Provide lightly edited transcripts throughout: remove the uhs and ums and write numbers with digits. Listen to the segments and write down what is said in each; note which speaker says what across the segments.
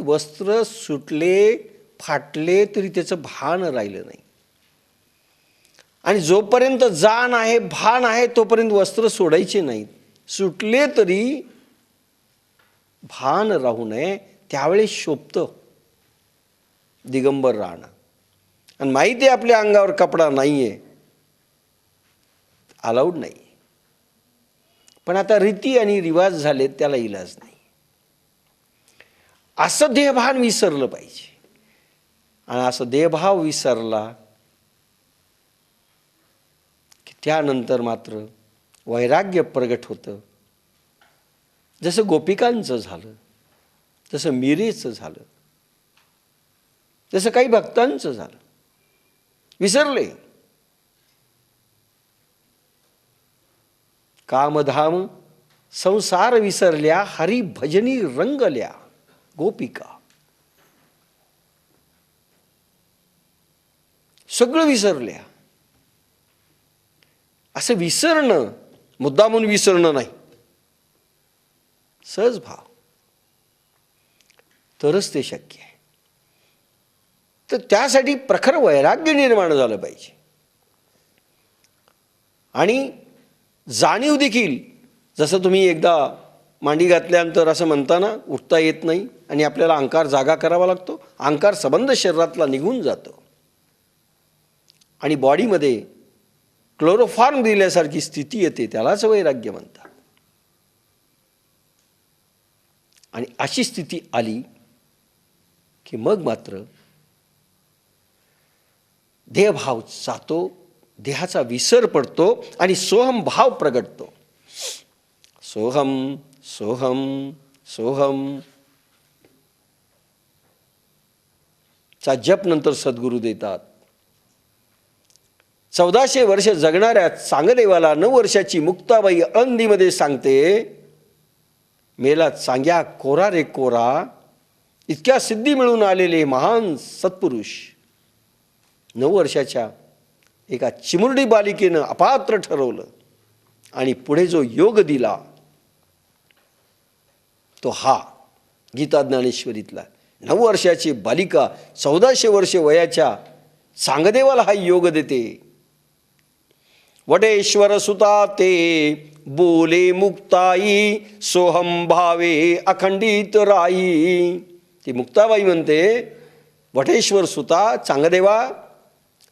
Speaker 1: वस्त्र सुटले, फाटले तरी त्याचं भान राहिलं नाही. आणि जोपर्यंत जाण आहे, भान आहे, तोपर्यंत वस्त्र सोडायचे नाहीत. सुटले तरी भान राहू नये, त्यावेळेस शोभतं दिगंबर राहणं. आणि माहिती आहे आपल्या अंगावर कपडा नाही आहे, अलाउड नाही. पण आता रीती आणि रिवाज झालेत, त्याला इलाज नाही. असं देहभान विसरलं पाहिजे. आणि असं देहभाव विसरला की त्यानंतर मात्र वैराग्य प्रगट होतं. जसं गोपिकांचं झालं, जसं मीरेचं झालं, जसं काही भक्तांचं झालं. विसरले. कामधाम संसार विसरल्या, हरी भजनी रंगल्या गोपिका. सगळं विसरल्या. असं विसरणं मुद्दामून विसरणं नाही, सहज भाव, तरच ते शक्य आहे. तर त्यासाठी प्रखर वैराग्य निर्माण झालं पाहिजे. आणि जाणीव देखील, जसं तुम्ही एकदा मांडी घातल्यानंतर असं म्हणताना उठता येत नाही आणि आपल्याला अहंकार जागा करावा लागतो. अहंकार संबंध शरीरातला निघून जातो आणि बॉडीमध्ये क्लोरोफॉर्म दिल्यासारखी स्थिती येते, त्यालाच वैराग्य म्हणतात. आणि अशी स्थिती आली की मग मात्र देहभाव जातो, देहाचा विसर पडतो आणि सोहम भाव प्रगटतो. सोहम सोहम सोहम चा जप नंतर सद्गुरू देतात. 1400 वर्ष जगणाऱ्या चांगदेवाला 9 वर्षाची मुक्ताबाई आळंदीमध्ये सांगते, मेला चांग्या कोरा रे कोरा, इतक्या सिद्धी मिळून आलेले महान सत्पुरुष 9 वर्षाच्या एका चिमुरडी बालिकेनं अपात्र ठरवलं आणि पुढे जो योग दिला तो हा गीता ज्ञानेश्वरीतला. 9 वर्षाची बालिका 1400 वर्ष वयाच्या चांगदेवाला हा योग देते. वटेश्वर सुता ते बोले मुक्ताई, सोहम भावे अखंडित राई. ती मुक्ताबाई म्हणते, वटेश्वर सुता चांगदेवा,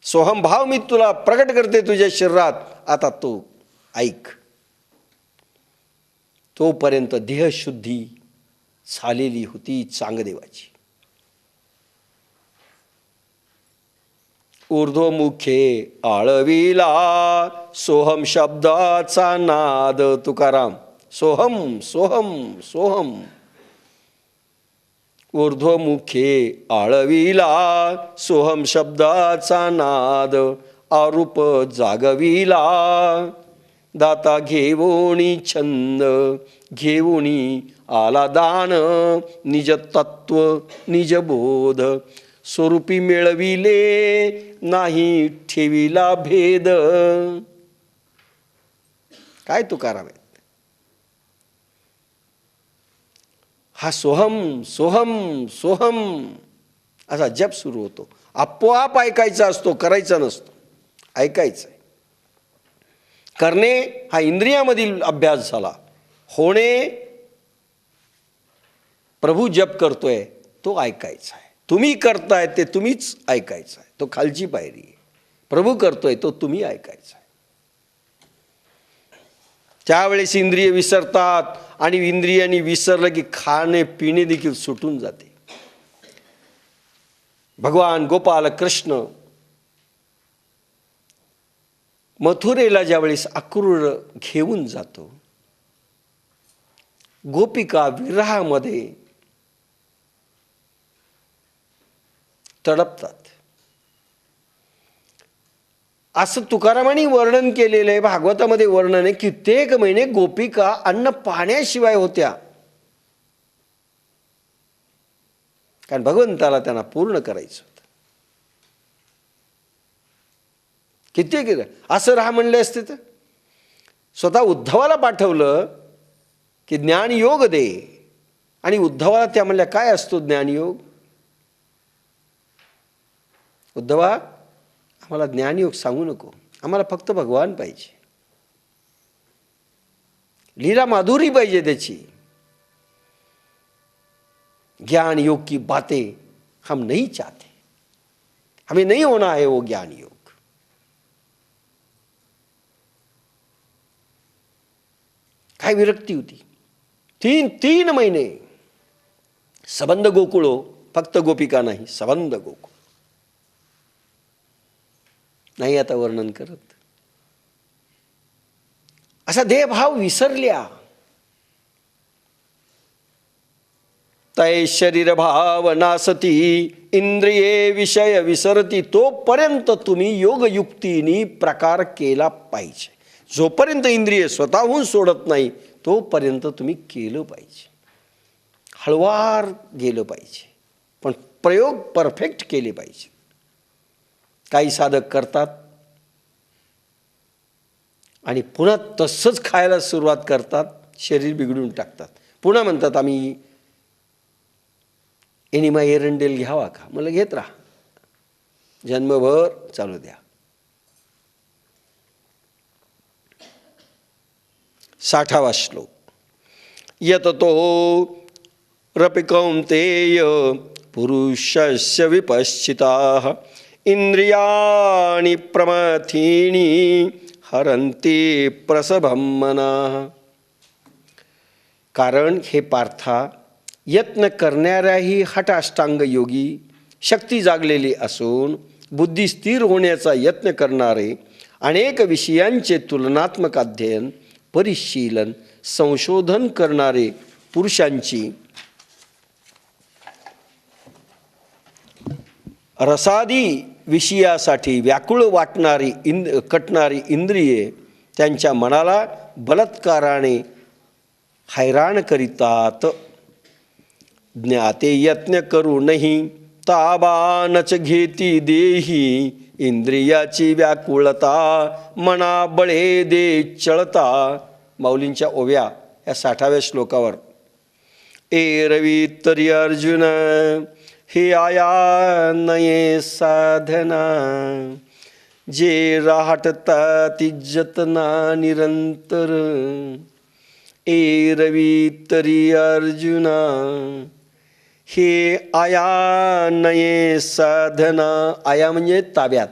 Speaker 1: सोहम भाव मी तुला प्रकट करते तुझ्या शरीरात, आता तो ऐक. तोपर्यंत देहशुद्धी झालेली होती चांगदेवाची. ऊर्ध्वमुखे आळविला सोहम शब्दाचा नाद. तुकाराम, सोहम सोहम सोहम. ऊर्ध्वमुखे आळविला सोहम शब्दाचा नाद, आरूप जागविला दाता घेवोणी छंद, घेवोणी आला दान, निज तत्व निज बोध, स्वरूपी मिळविले नाही ठेविला भेद. काय तुकाराम आहे. हा सोहम सोहम सोहम असा जप सुरू होतो. आपोआप ऐकायचा असतो, करायचा नसतो. ऐकायचं आहे. करणे हा इंद्रियामधील अभ्यास झाला. होणे, प्रभू जप करतोय तो ऐकायचा आहे. तुम्ही करताय ते तुम्हीच ऐकायचं आहे. तो खालची पायरी आहे. प्रभू करतोय तो तुम्ही ऐकायचा आहे. त्यावेळेस इंद्रिय विसरतात आणि इंद्रियांनी विसरलं की खाणे पिणे देखील सुटून जाते. भगवान गोपाल कृष्ण मथुरेला ज्यावेळेस अक्रूर घेऊन जातो, गोपिका विरहामध्ये तडपतात. असं तुकारामांनी वर्णन केलेलं आहे. भागवतामध्ये वर्णन आहे. कित्येक महिने गोपिका अन्न पाण्याशिवाय होत्या, कारण भगवंताला त्यांना पूर्ण करायचं होतं. कित्येक असं राहा म्हणले असते तर स्वतः उद्धवाला पाठवलं की ज्ञान योग दे, आणि उद्धवाला त्या म्हणल्या काय असतो ज्ञानयोग? उद्धवा, आम्हाला ज्ञानयोग सांगू नको, आम्हाला फक्त भगवान पाहिजे, लीला माधुरी पाहिजे त्याची. ज्ञान योग की बातें हम नहीं चाहते, हमें नहीं होना है वो ज्ञान योग. काय विरक्ती होती. तीन महिने सबंध गोकुळो, फक्त गोपिका नाही, सबंध गोकुळ. नाही आता वर्णन करत. असा देहभाव विसरल्या. तै शरीर भाव नासती, इंद्रिये विषय विसरती. तोपर्यंत तुम्ही योगयुक्तीने प्रकार केला पाहिजे. जोपर्यंत इंद्रिय स्वतःहून सोडत नाही तोपर्यंत तुम्ही केलं पाहिजे. हळवार गेलं पाहिजे, पण प्रयोग परफेक्ट केले पाहिजे. काही साधक करतात आणि पुन्हा तसंच खायला सुरुवात करतात, शरीर बिघडून टाकतात. पुन्हा म्हणतात आम्ही एनिमा एरंडेल घ्यावा का? मला घेत राहा, जन्मभर चालू द्या. 60वा श्लोक. यततो रपि कौन्तेय पुरुषस्य विपश्चिताः इंद्रियाणि प्रमथीनि हरन्ति प्रसभं मनः. कारण हे पार्था, यत्न करणाऱ्याही हठाष्टांग योगी शक्ती जागलेली असून बुद्धी स्थिर होण्याचा यत्न करणारे अनेक विषयांचे तुलनात्मक अध्ययन, परिशीलन, संशोधन करणारे पुरुषांची रसादी विषयासाठी व्याकुळ वाटणारी कटणारी इंद्रिये त्यांच्या मनाला बलात्काराने हैराण करीतात. ज्ञाते यत्न करूनही ताबानच घेती देही, इंद्रियाची व्याकुळता मना बळे दे चळता. माऊलींच्या ओव्या या 60व्या श्लोकावर. एरवी तरी अर्जुन हे आया नये साधना, जे राहटता ती जतना निरंतर. एरवी तरी अर्जुना हे आया नये साधना. आया म्हणजे ताब्यात.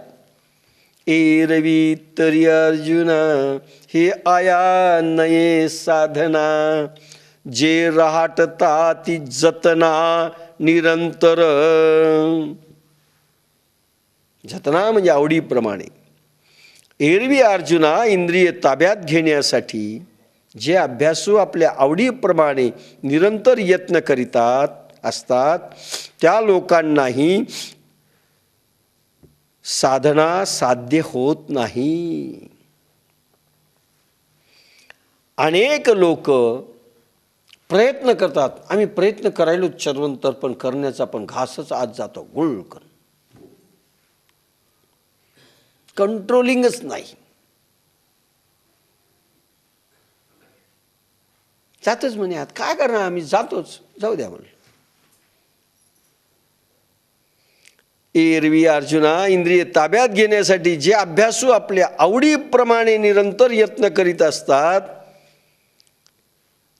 Speaker 1: एरवी तरी अर्जुना हे आया नये साधना, जे राहटता ती जतना निरंतर. जतना म्हणजे आवडीप्रमाणे. एरवी अर्जुना, इंद्रिय ताब्यात घेण्यासाठी जे अभ्यासू आपल्या आवडीप्रमाणे निरंतर यत्न करीतात असतात त्या लोकांनाही साधना साध्य होत नाही. अनेक लोक प्रयत्न करतात, आम्ही प्रयत्न करायलो चरवंतर, पण करण्याचा पण घासच आज जातो गुळकन. कंट्रोलिंगच नाही. जातोच म्हणे आत, काय करणार आम्ही, जातोच, जाऊ द्या म्हणून. एरवी अर्जुना, इंद्रिय ताब्यात घेण्यासाठी जे अभ्यासू आपल्या आवडीप्रमाणे निरंतर यत्न करीत असतात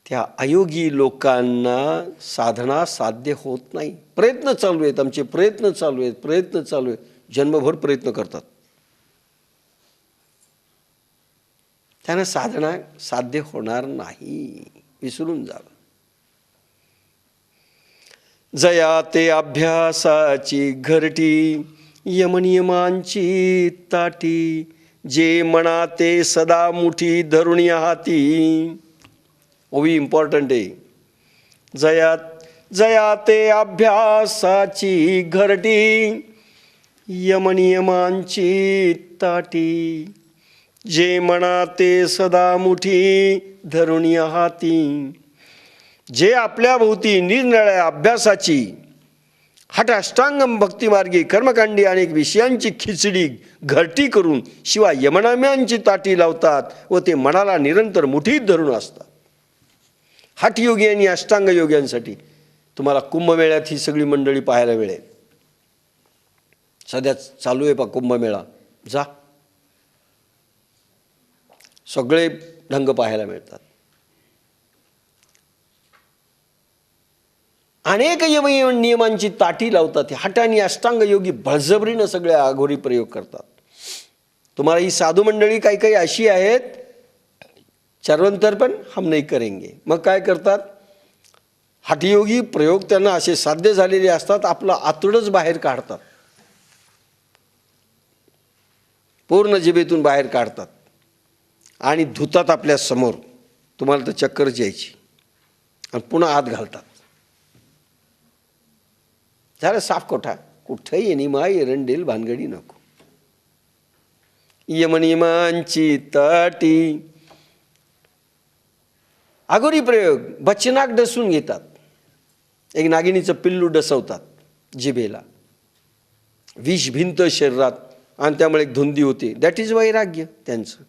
Speaker 1: त्या अयोगी लोकांना साधना साध्य होत नाही. प्रयत्न चालू आहेत, आमचे प्रयत्न चालू आहेत, जन्मभर प्रयत्न करतात, त्यांना साधना साध्य होणार नाही. विसरून जावं. जया ते अभ्यासाची घरटी, यमनियमांची ताटी, जे मना ते सदा मुठी धरुणी हाती. ओवी इम्पॉर्टंट आहे. जया ते अभ्यासाची घरटी, यमनियमांची ताटी, जे मना ते सदा मुठी धरुणी हाती. जे आपल्या भोवती निरनिराळ्या अभ्यासाची हठाष्टांगम भक्तिमार्गी कर्मकांडी अनेक विषयांची खिचडी घरटी करून शिवाय यमनाम्यांची ताटी लावतात व ते मनाला निरंतर मुठीत धरून असतात. हठयोगी आणि अष्टांग योग्यांसाठी तुम्हाला कुंभमेळ्यात ही सगळी मंडळी पाहायला मिळेल. सध्या चालू आहे पा कुंभमेळा, जा, सगळे ढंग पाहायला मिळतात. अनेक नियमांची ताटी लावतात. हठ आणि अष्टांग योगी बळजबरीनं सगळे अघोरी प्रयोग करतात. तुम्हाला ही साधू मंडळी काही काही अशी आहेत, चरवंतर पण हम नाही करेंगे. मग काय करतात, हठयोगी प्रयोग त्यांना असे साध्य झालेले असतात, आपलं आतडच बाहेर काढतात, पूर्ण जिभेतून बाहेर काढतात आणि धुतात आपल्या समोर. तुम्हाला तर चक्करच यायची, आणि पुन्हा आत घालतात. झालं साफ कोठा. कुठंही निमा एरंडेल भानगडी नको. यमनियमांची ताटी. अघोरी प्रयोग बचनाक डसून घेतात. एक नागिनीचं पिल्लू डसवतात जिभेला, विष भिंत शरीरात, आणि त्यामुळे एक धुंदी होते. दॅट इज वैराग्य त्यांचं.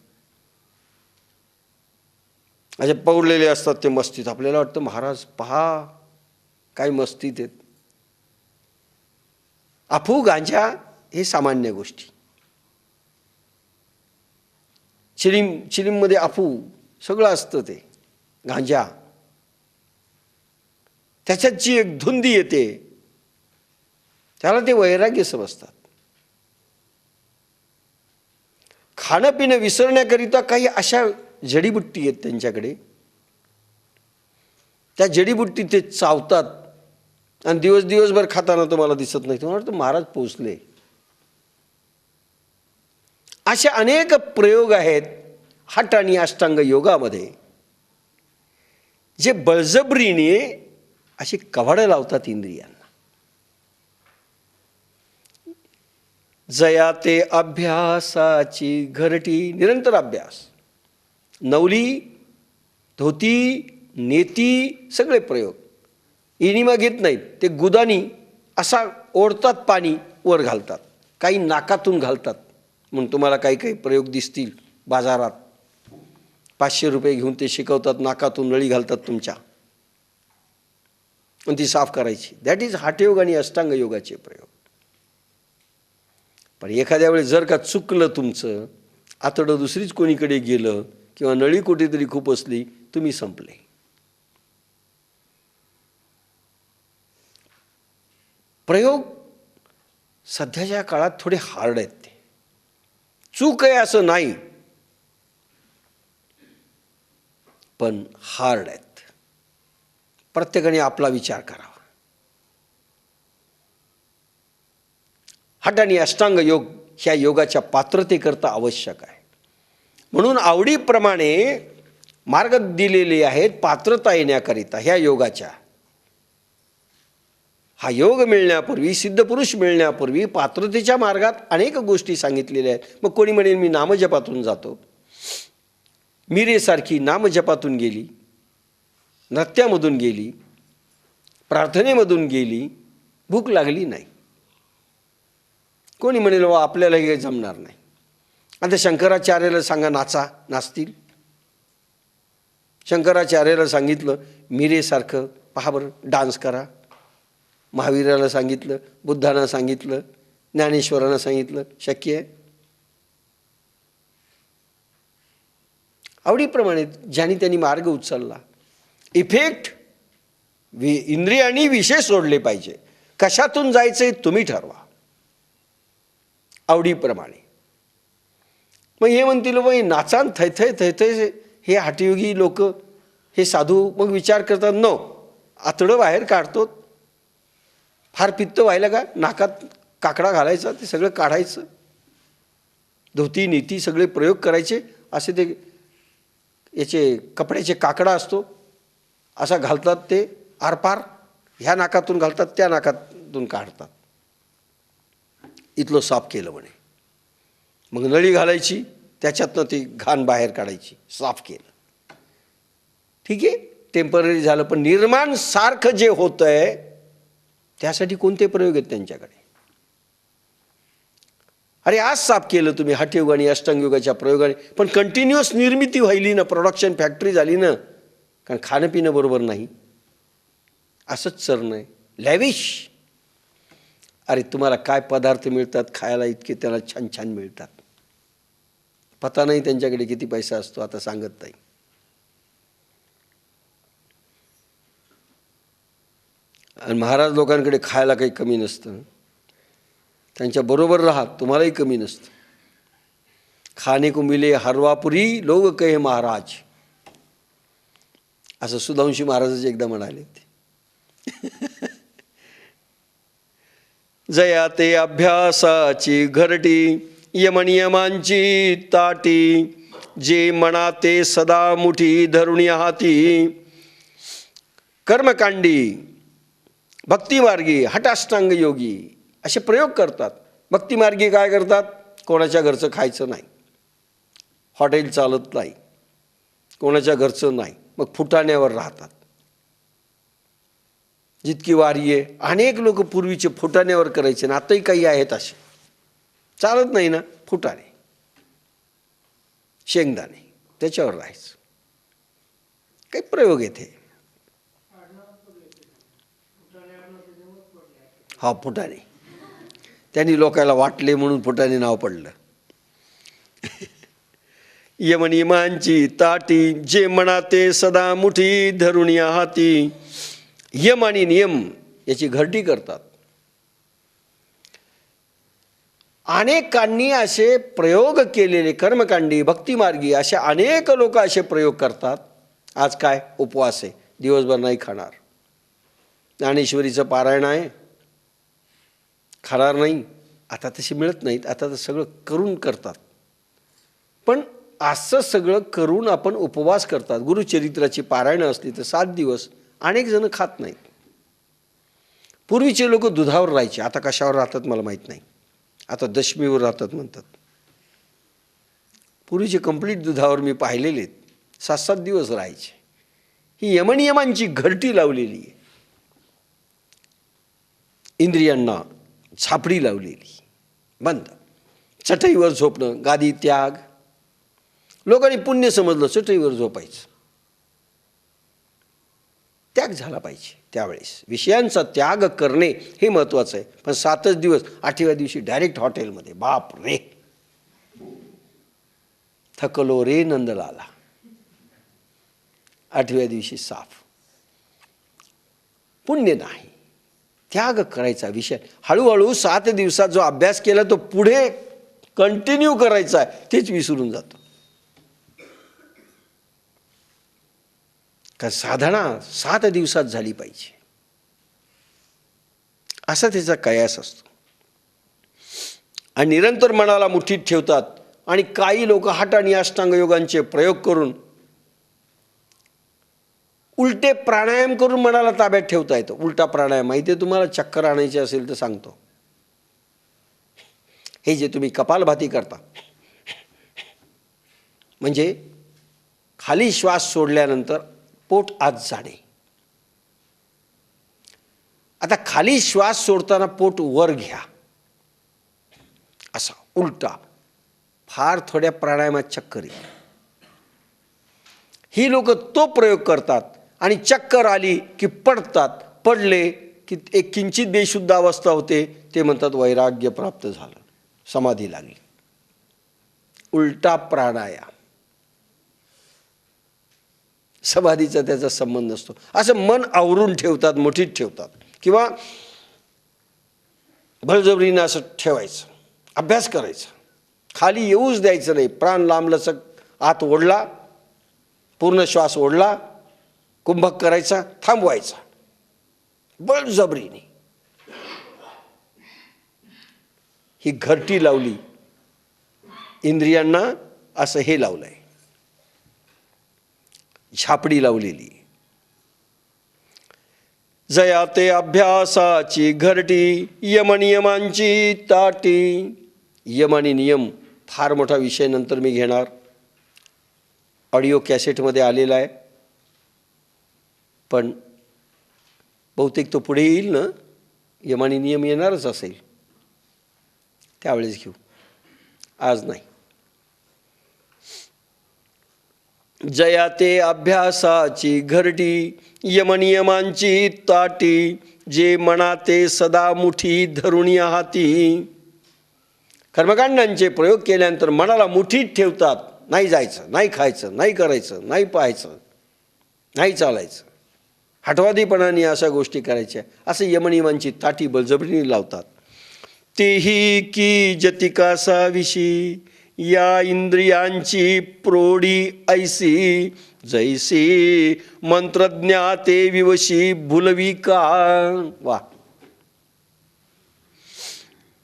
Speaker 1: असे पौरलेले असतात ते मस्तीत. आपल्याला वाटतं महाराज पहा काय मस्तीत आहेत. अफू गांजा हे सामान्य गोष्टी. चिलीममध्ये अफू सगळं असतं, ते गांजा, त्याच्यात जी एक धुंदी येते त्याला ते वैराग्य समजतात. खाणं पिणं विसरण्याकरिता काही अशा जडीबुट्टी आहेत त्यांच्याकडे. त्या जडीबुट्टी ते चावतात आणि दिवसभर खाताना तुम्हाला दिसत नाही. तुम्हाला वाटतं महाराज पोचले. असे अनेक प्रयोग आहेत हठ आणि अष्टांग योगामध्ये, जे बळजबरीने अशी कवाडं लावतात इंद्रियांना. जया ते अभ्यासाची घरटी. निरंतर अभ्यास. नवली, धोती, नेती, सगळे प्रयोग इनिमा घेत नाहीत. ते गुदानी असा ओढतात, पाणी वर घालतात, काही नाकातून घालतात. म्हणून तुम्हाला काही काही प्रयोग दिसतील बाजारात. 500 रुपये घेऊन ते शिकवतात, नाकातून नळी घालतात तुमच्या, आणि ती साफ करायची. दॅट इज हठयोग आणि अष्टांग योगाचे प्रयोग. पण एखाद्या वेळेस जर का चुकलं तुमचं, आतडं दुसरीच कोणीकडे गेलं किंवा नळी कुठेतरी खूप असली, तुम्ही संपले. प्रयोग सध्याच्या काळात थोडे हार्ड आहेत. ते चूक आहे असं नाही, पण हार्ड आहेत. प्रत्येकाने आपला विचार करावा. हठ आणि अष्टांग योग ह्या योगाच्या पात्रतेकरता आवश्यक आहे. म्हणून आवडीप्रमाणे मार्ग दिलेले आहेत पात्रता येण्याकरिता ह्या योगाच्या. हा योग मिळण्यापूर्वी, सिद्धपुरुष मिळण्यापूर्वी पात्रतेच्या मार्गात अनेक गोष्टी सांगितलेल्या आहेत. मग कोणी म्हणेल मी नामजपातून जातो. मीरेसारखी नामजपातून गेली, नृत्यामधून गेली, प्रार्थनेमधून गेली, भूक लागली नाही. कोणी म्हणेल वा आपल्याला हे जमणार नाही. आता शंकराचार्याला सांगा नाचा, नाचतील. शंकराचार्याला सांगितलं मीरेसारखं पहा बरं डान्स करा. महावीराला सांगितलं, बुद्धांना सांगितलं, ज्ञानेश्वरांना सांगितलं, शक्य आहे. आवडीप्रमाणे ज्यांनी त्यांनी मार्ग उचलला. इफेक्ट इंद्रियांनी विषय सोडले पाहिजे. कशातून जायचंय तुम्ही ठरवा आवडीप्रमाणे. मग हे म्हणतील बाई नाचान थैथय थैथय हे हठयोगी लोक, हे साधू मग विचार करतात नो आतडं बाहेर काढतो. फार पित्त व्हायला का नाकात काकडा घालायचा, ते सगळं काढायचं, धोती नीती सगळे प्रयोग करायचे. असे ते याचे कपड्याचे काकडा असतो असा घालतात, ते आरपार ह्या नाकातून घालतात, त्या नाकातून काढतात. इथलं साफ केलं म्हणे. मग नळी घालायची, त्याच्यातनं ती घाण बाहेर काढायची, साफ केलं. ठीक आहे, टेम्पररी झालं. पण निर्माण सारखं जे होतं आहे त्यासाठी कोणते प्रयोग आहेत त्यांच्याकडे? अरे आज साफ केलं तुम्ही हठयोग आणि अष्टांग योगाच्या प्रयोगाने, पण कंटिन्युअस निर्मिती व्हायली ना, प्रोडक्शन फॅक्टरी झाली ना, कारण खाणं पिणं बरोबर नाही, असंच चरणं आहे, लॅविश. अरे तुम्हाला काय पदार्थ मिळतात खायला, इतके त्याला छान छान मिळतात, पता नाही त्यांच्याकडे किती पैसा असतो, आता सांगत नाही. आणि महाराज लोकांकडे खायला काही कमी नसतं, त्यांच्याबरोबर राहा तुम्हालाही कमी नसतं. खाने को मिले हरवापुरी लोग कहे महाराज, असं सुधांशी महाराजाचे एकदा म्हणाले ते. जया ते अभ्यासाची घरटी, यमनियमांची ताटी, जे म्हणा ते सदा मुठी धरुणी हाती. कर्मकांडी, भक्तिमार्गी, हटाष्टांग योगी असे प्रयोग करतात. भक्तिमार्गी काय करतात? कोणाच्या घरचं खायचं नाही, हॉटेल चालत नाही, कोणाच्या घरचं नाही, मग फुटाण्यावर राहतात. जितकी वारी आहे, अनेक लोक पूर्वीचे फुटाण्यावर करायचे ना, आताही काही आहेत असे. चालत नाही ना, फुटाणे, शेंगदाणे, त्याच्यावर राहायचं. काही प्रयोग येते. हा, फुटाणे, त्यांनी लोकांना वाटले म्हणून फुटाणे नाव पडलं. यमनियमांची ताटी, जे म्हणा ते सदा मुठी धरुणी हाती. यम आणि नियम याची घरटी करतात. अनेकांनी असे प्रयोग केलेले, कर्मकांडी, भक्तिमार्गी असे अनेक लोक असे प्रयोग करतात. आज काय उपवास आहे, दिवसभर नाही खाणार, ज्ञानेश्वरीचं पारायण आहे, खाणार नाही. आता तशी मिळत नाहीत, आता तर सगळं करून करतात. पण असं सगळं करून आपण उपवास करतात. गुरुचरित्राची पारायणं असली तर 7 दिवस अनेक जण खात नाहीत. पूर्वीचे लोक दुधावर राहायचे, आता कशावर राहतात मला माहीत नाही, आता दशमीवर राहतात म्हणतात. पूर्वीचे कंप्लीट दुधावर मी पाहिलेले आहेत, 7-7 दिवस राहायचे. ही यमनियमांची घरटी लावलेली आहे, इंद्रियांना झापडी लावलेली. बंद. चटईवर झोपणं, गादी त्याग. लोकांनी पुण्य समजलं चटईवर झोपायचं. त्याग झाला पाहिजे. त्यावेळेस विषयांचा त्याग करणे हे महत्त्वाचं आहे. पण 7च दिवस, 8व्या दिवशी डायरेक्ट हॉटेलमध्ये. बाप रे, थकलो रे नंदलाला. 8व्या दिवशी साफ. पुण्य नाही, त्याग करायचा विषय. हळूहळू 7 दिवसात जो अभ्यास केला तो पुढे कंटिन्यू करायचा आहे, तेच विसरून जातो. का साधना 7 दिवसात झाली पाहिजे, असा त्याचा कयास असतो. आणि निरंतर मनाला मुठीत ठेवतात. आणि काही लोक हठ आणि अष्टांग योगांचे प्रयोग करून, उलटे प्राणायाम करून मनाला ताब्यात ठेवता येतं. उलटा प्राणायाम माहिती आहे तुम्हाला, चक्कर आणायची असेल तर सांगतो. हे जे तुम्ही कपालभाती करता, म्हणजे खाली श्वास सोडल्यानंतर पोट आत जाणे. आता खाली श्वास सोडताना पोट वर घ्या, असा उलटा. फार थोड्या प्राणायामात चक्कर येईल. ही लोक तो प्रयोग करतात आणि चक्कर आली की पडतात. पडले की एक किंचित बेशुद्ध अवस्था होते, ते म्हणतात वैराग्य प्राप्त झालं, समाधी लागली. उलटा प्राणायाम, समाधीचा त्याचा संबंध नसतो. असं मन आवरून ठेवतात, मुठीत ठेवतात, किंवा बळजबरीनं असं ठेवायचं. अभ्यास करायचा, खाली येऊच द्यायचं नाही. प्राण लांबलचक आत ओढला, पूर्ण श्वास ओढला, कुंभक करायचा, थांबवायचा बळजबरीने. ही घरटी लावली इंद्रियांना, असं हे लावलंय, झापडी लावलेली. जया ते अभ्यासाची घरटी, यमनियमांची ताटी. यम आणि नियम फार मोठा विषय नंतर मी घेणार, ऑडिओ कॅसेटमध्ये आलेला आहे. पण बहुतेक तो पुढे येईल ना, यम आणि नियम येणारच असेल, त्यावेळेस घेऊ, आज नाही. जया ते अभ्यासाची घरटी, यमनियमांची ताटी, जे मनाते सदा मुठी धरुणी हाती. कर्मकांडांचे प्रयोग केल्यानंतर मनाला मुठीत ठेवतात. नाही जायचं, नाही खायचं, नाही करायचं, नाही पाहायचं, नाही चालायचं, हठवादीपणाने अशा गोष्टी करायच्या, असं यमनियमांची ताटी बळजबरीने लावतात. तेही की जतिकासा विशी, या इंद्रियांची प्रोढी ऐसी, जैसी मंत्रज्ञा ते विवशी भुलवी का. वा.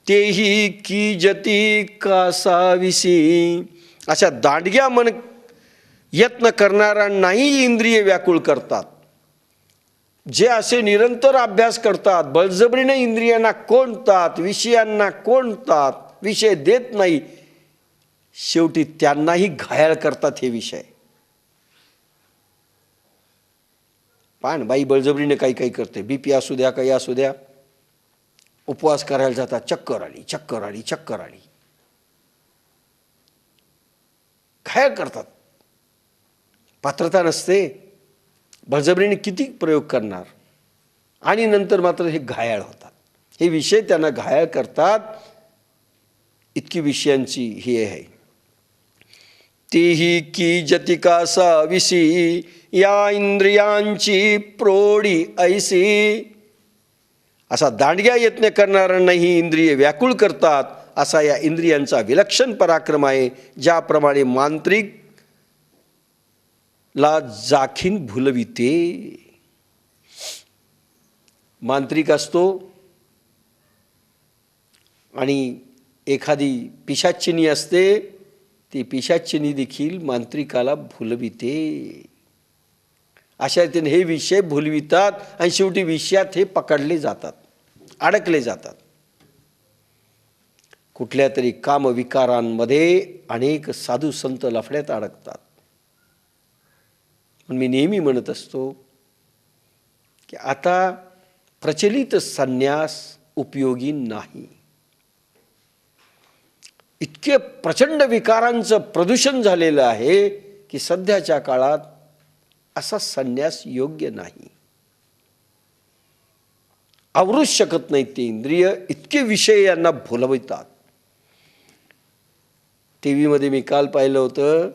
Speaker 1: तेही की जती कासाविसी, अशा दांडग्या मन यत्न करणाऱ्यांनाही इंद्रिय व्याकुळ करतात. जे असे निरंतर अभ्यास करतात, बळजबरीने इंद्रियांना कोंडतात, विषयांना कोंडतात, विषय देत नाही, शेवटी त्यांनाही घायाळ करतात हे विषय. पान बाई बळजबरीने काही काही करते, बीपी असू द्या, काही असू द्या, उपवास करायला जातात, चक्कर आली, चक्कर आली, चक्कर आली, घायाळ करतात. पात्रता नसते, बळजबरीने किती प्रयोग करणार, आणि नंतर मात्र हे घायाळ होतात. हे विषय त्यांना घायाळ करतात, इतकी विषयांची हे आहे. तेही की जतिकासा विसी, या इंद्रियांची प्रोढी ऐसी, असा दांडग्या यत्न करणाऱ्यांनाही इंद्रिय व्याकुळ करतात. असा या इंद्रियांचा विलक्षण पराक्रम आहे. ज्याप्रमाणे मांत्रिक ला जाखीन भुलविते. मांत्रिक असतो आणि एखादी पिशाचिनी असते, ती पिशाचिनी देखील मांत्रिकाला भुलविते. अशा रीतीने हे विषय भुलवितात आणि शेवटी विषयात हे पकडले जातात, अडकले जातात. कुठल्या तरी कामविकारांमध्ये अनेक साधू संत लफड्यात अडकतात. पण मी नेहमी म्हणत असतो की आता प्रचलित संन्यास उपयोगी नाही. इतके प्रचंड विकारांचं प्रदूषण झालेलं आहे की सध्याच्या काळात असा संन्यास योग्य नाही. आवरूच शकत नाहीत ते इंद्रिय, इतके विषय यांना भुलवितात. टी व्हीमध्ये मी काल पाहिलं होतं,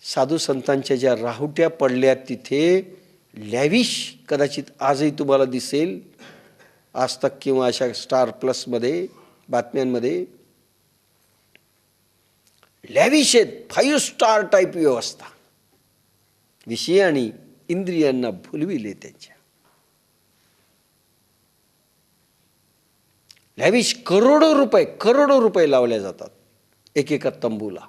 Speaker 1: साधू संतांच्या ज्या राहुट्या पडल्या तिथे लॅविश, कदाचित आजही तुम्हाला दिसेल आज तक किंवा अशा स्टार प्लसमध्ये बातम्यांमध्ये, लॅविश आहेत, 5 स्टार टाईप व्यवस्था. विषय आणि इंद्रियांना भुलविले त्यांच्या. लॅविश करोडो रुपये लावले जातात एकेका तंबूला.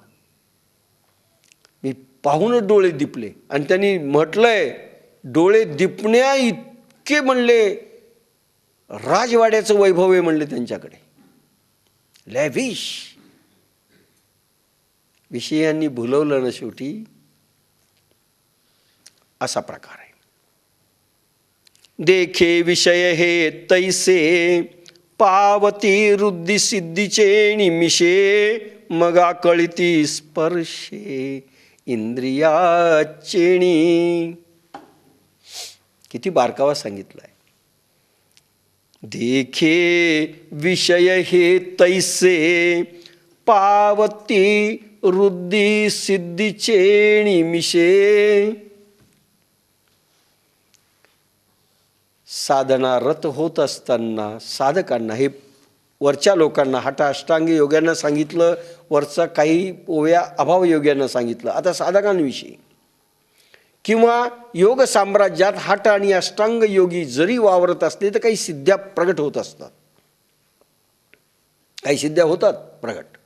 Speaker 1: मी पाहूनच डोळे दिपले. आणि त्यांनी म्हटलंय, डोळे दिपण्या इतके म्हणले, राजवाड्याचं वैभव आहे म्हणले त्यांच्याकडे. लॅविश. विषयांनी भुलवलं ना शेवटी, असा प्रकार आहे. देखे विषय हे तैसे, पावती रुद्धी सिद्धीचे निमिषे, मगा कळती स्पर्शे इंद्रियाचेणी. किती बारकावा सांगितलाय. देखे विषय हे तैसे, पावती रुद्धी सिद्धीचे निमिषे. साधनारत होत असताना साधकांना, हे वरच्या लोकांना, हठा अष्टांग योग्यांना सांगितलं, वरचा काही ओव्या अभाव योग्यांना सांगितलं. आता साधकांविषयी किंवा योग साम्राज्यात हठ आणि अष्टांग योगी जरी वावरत असले तर काही सिद्ध्या प्रगट होत असतात, काही सिद्ध्या होतात प्रगट.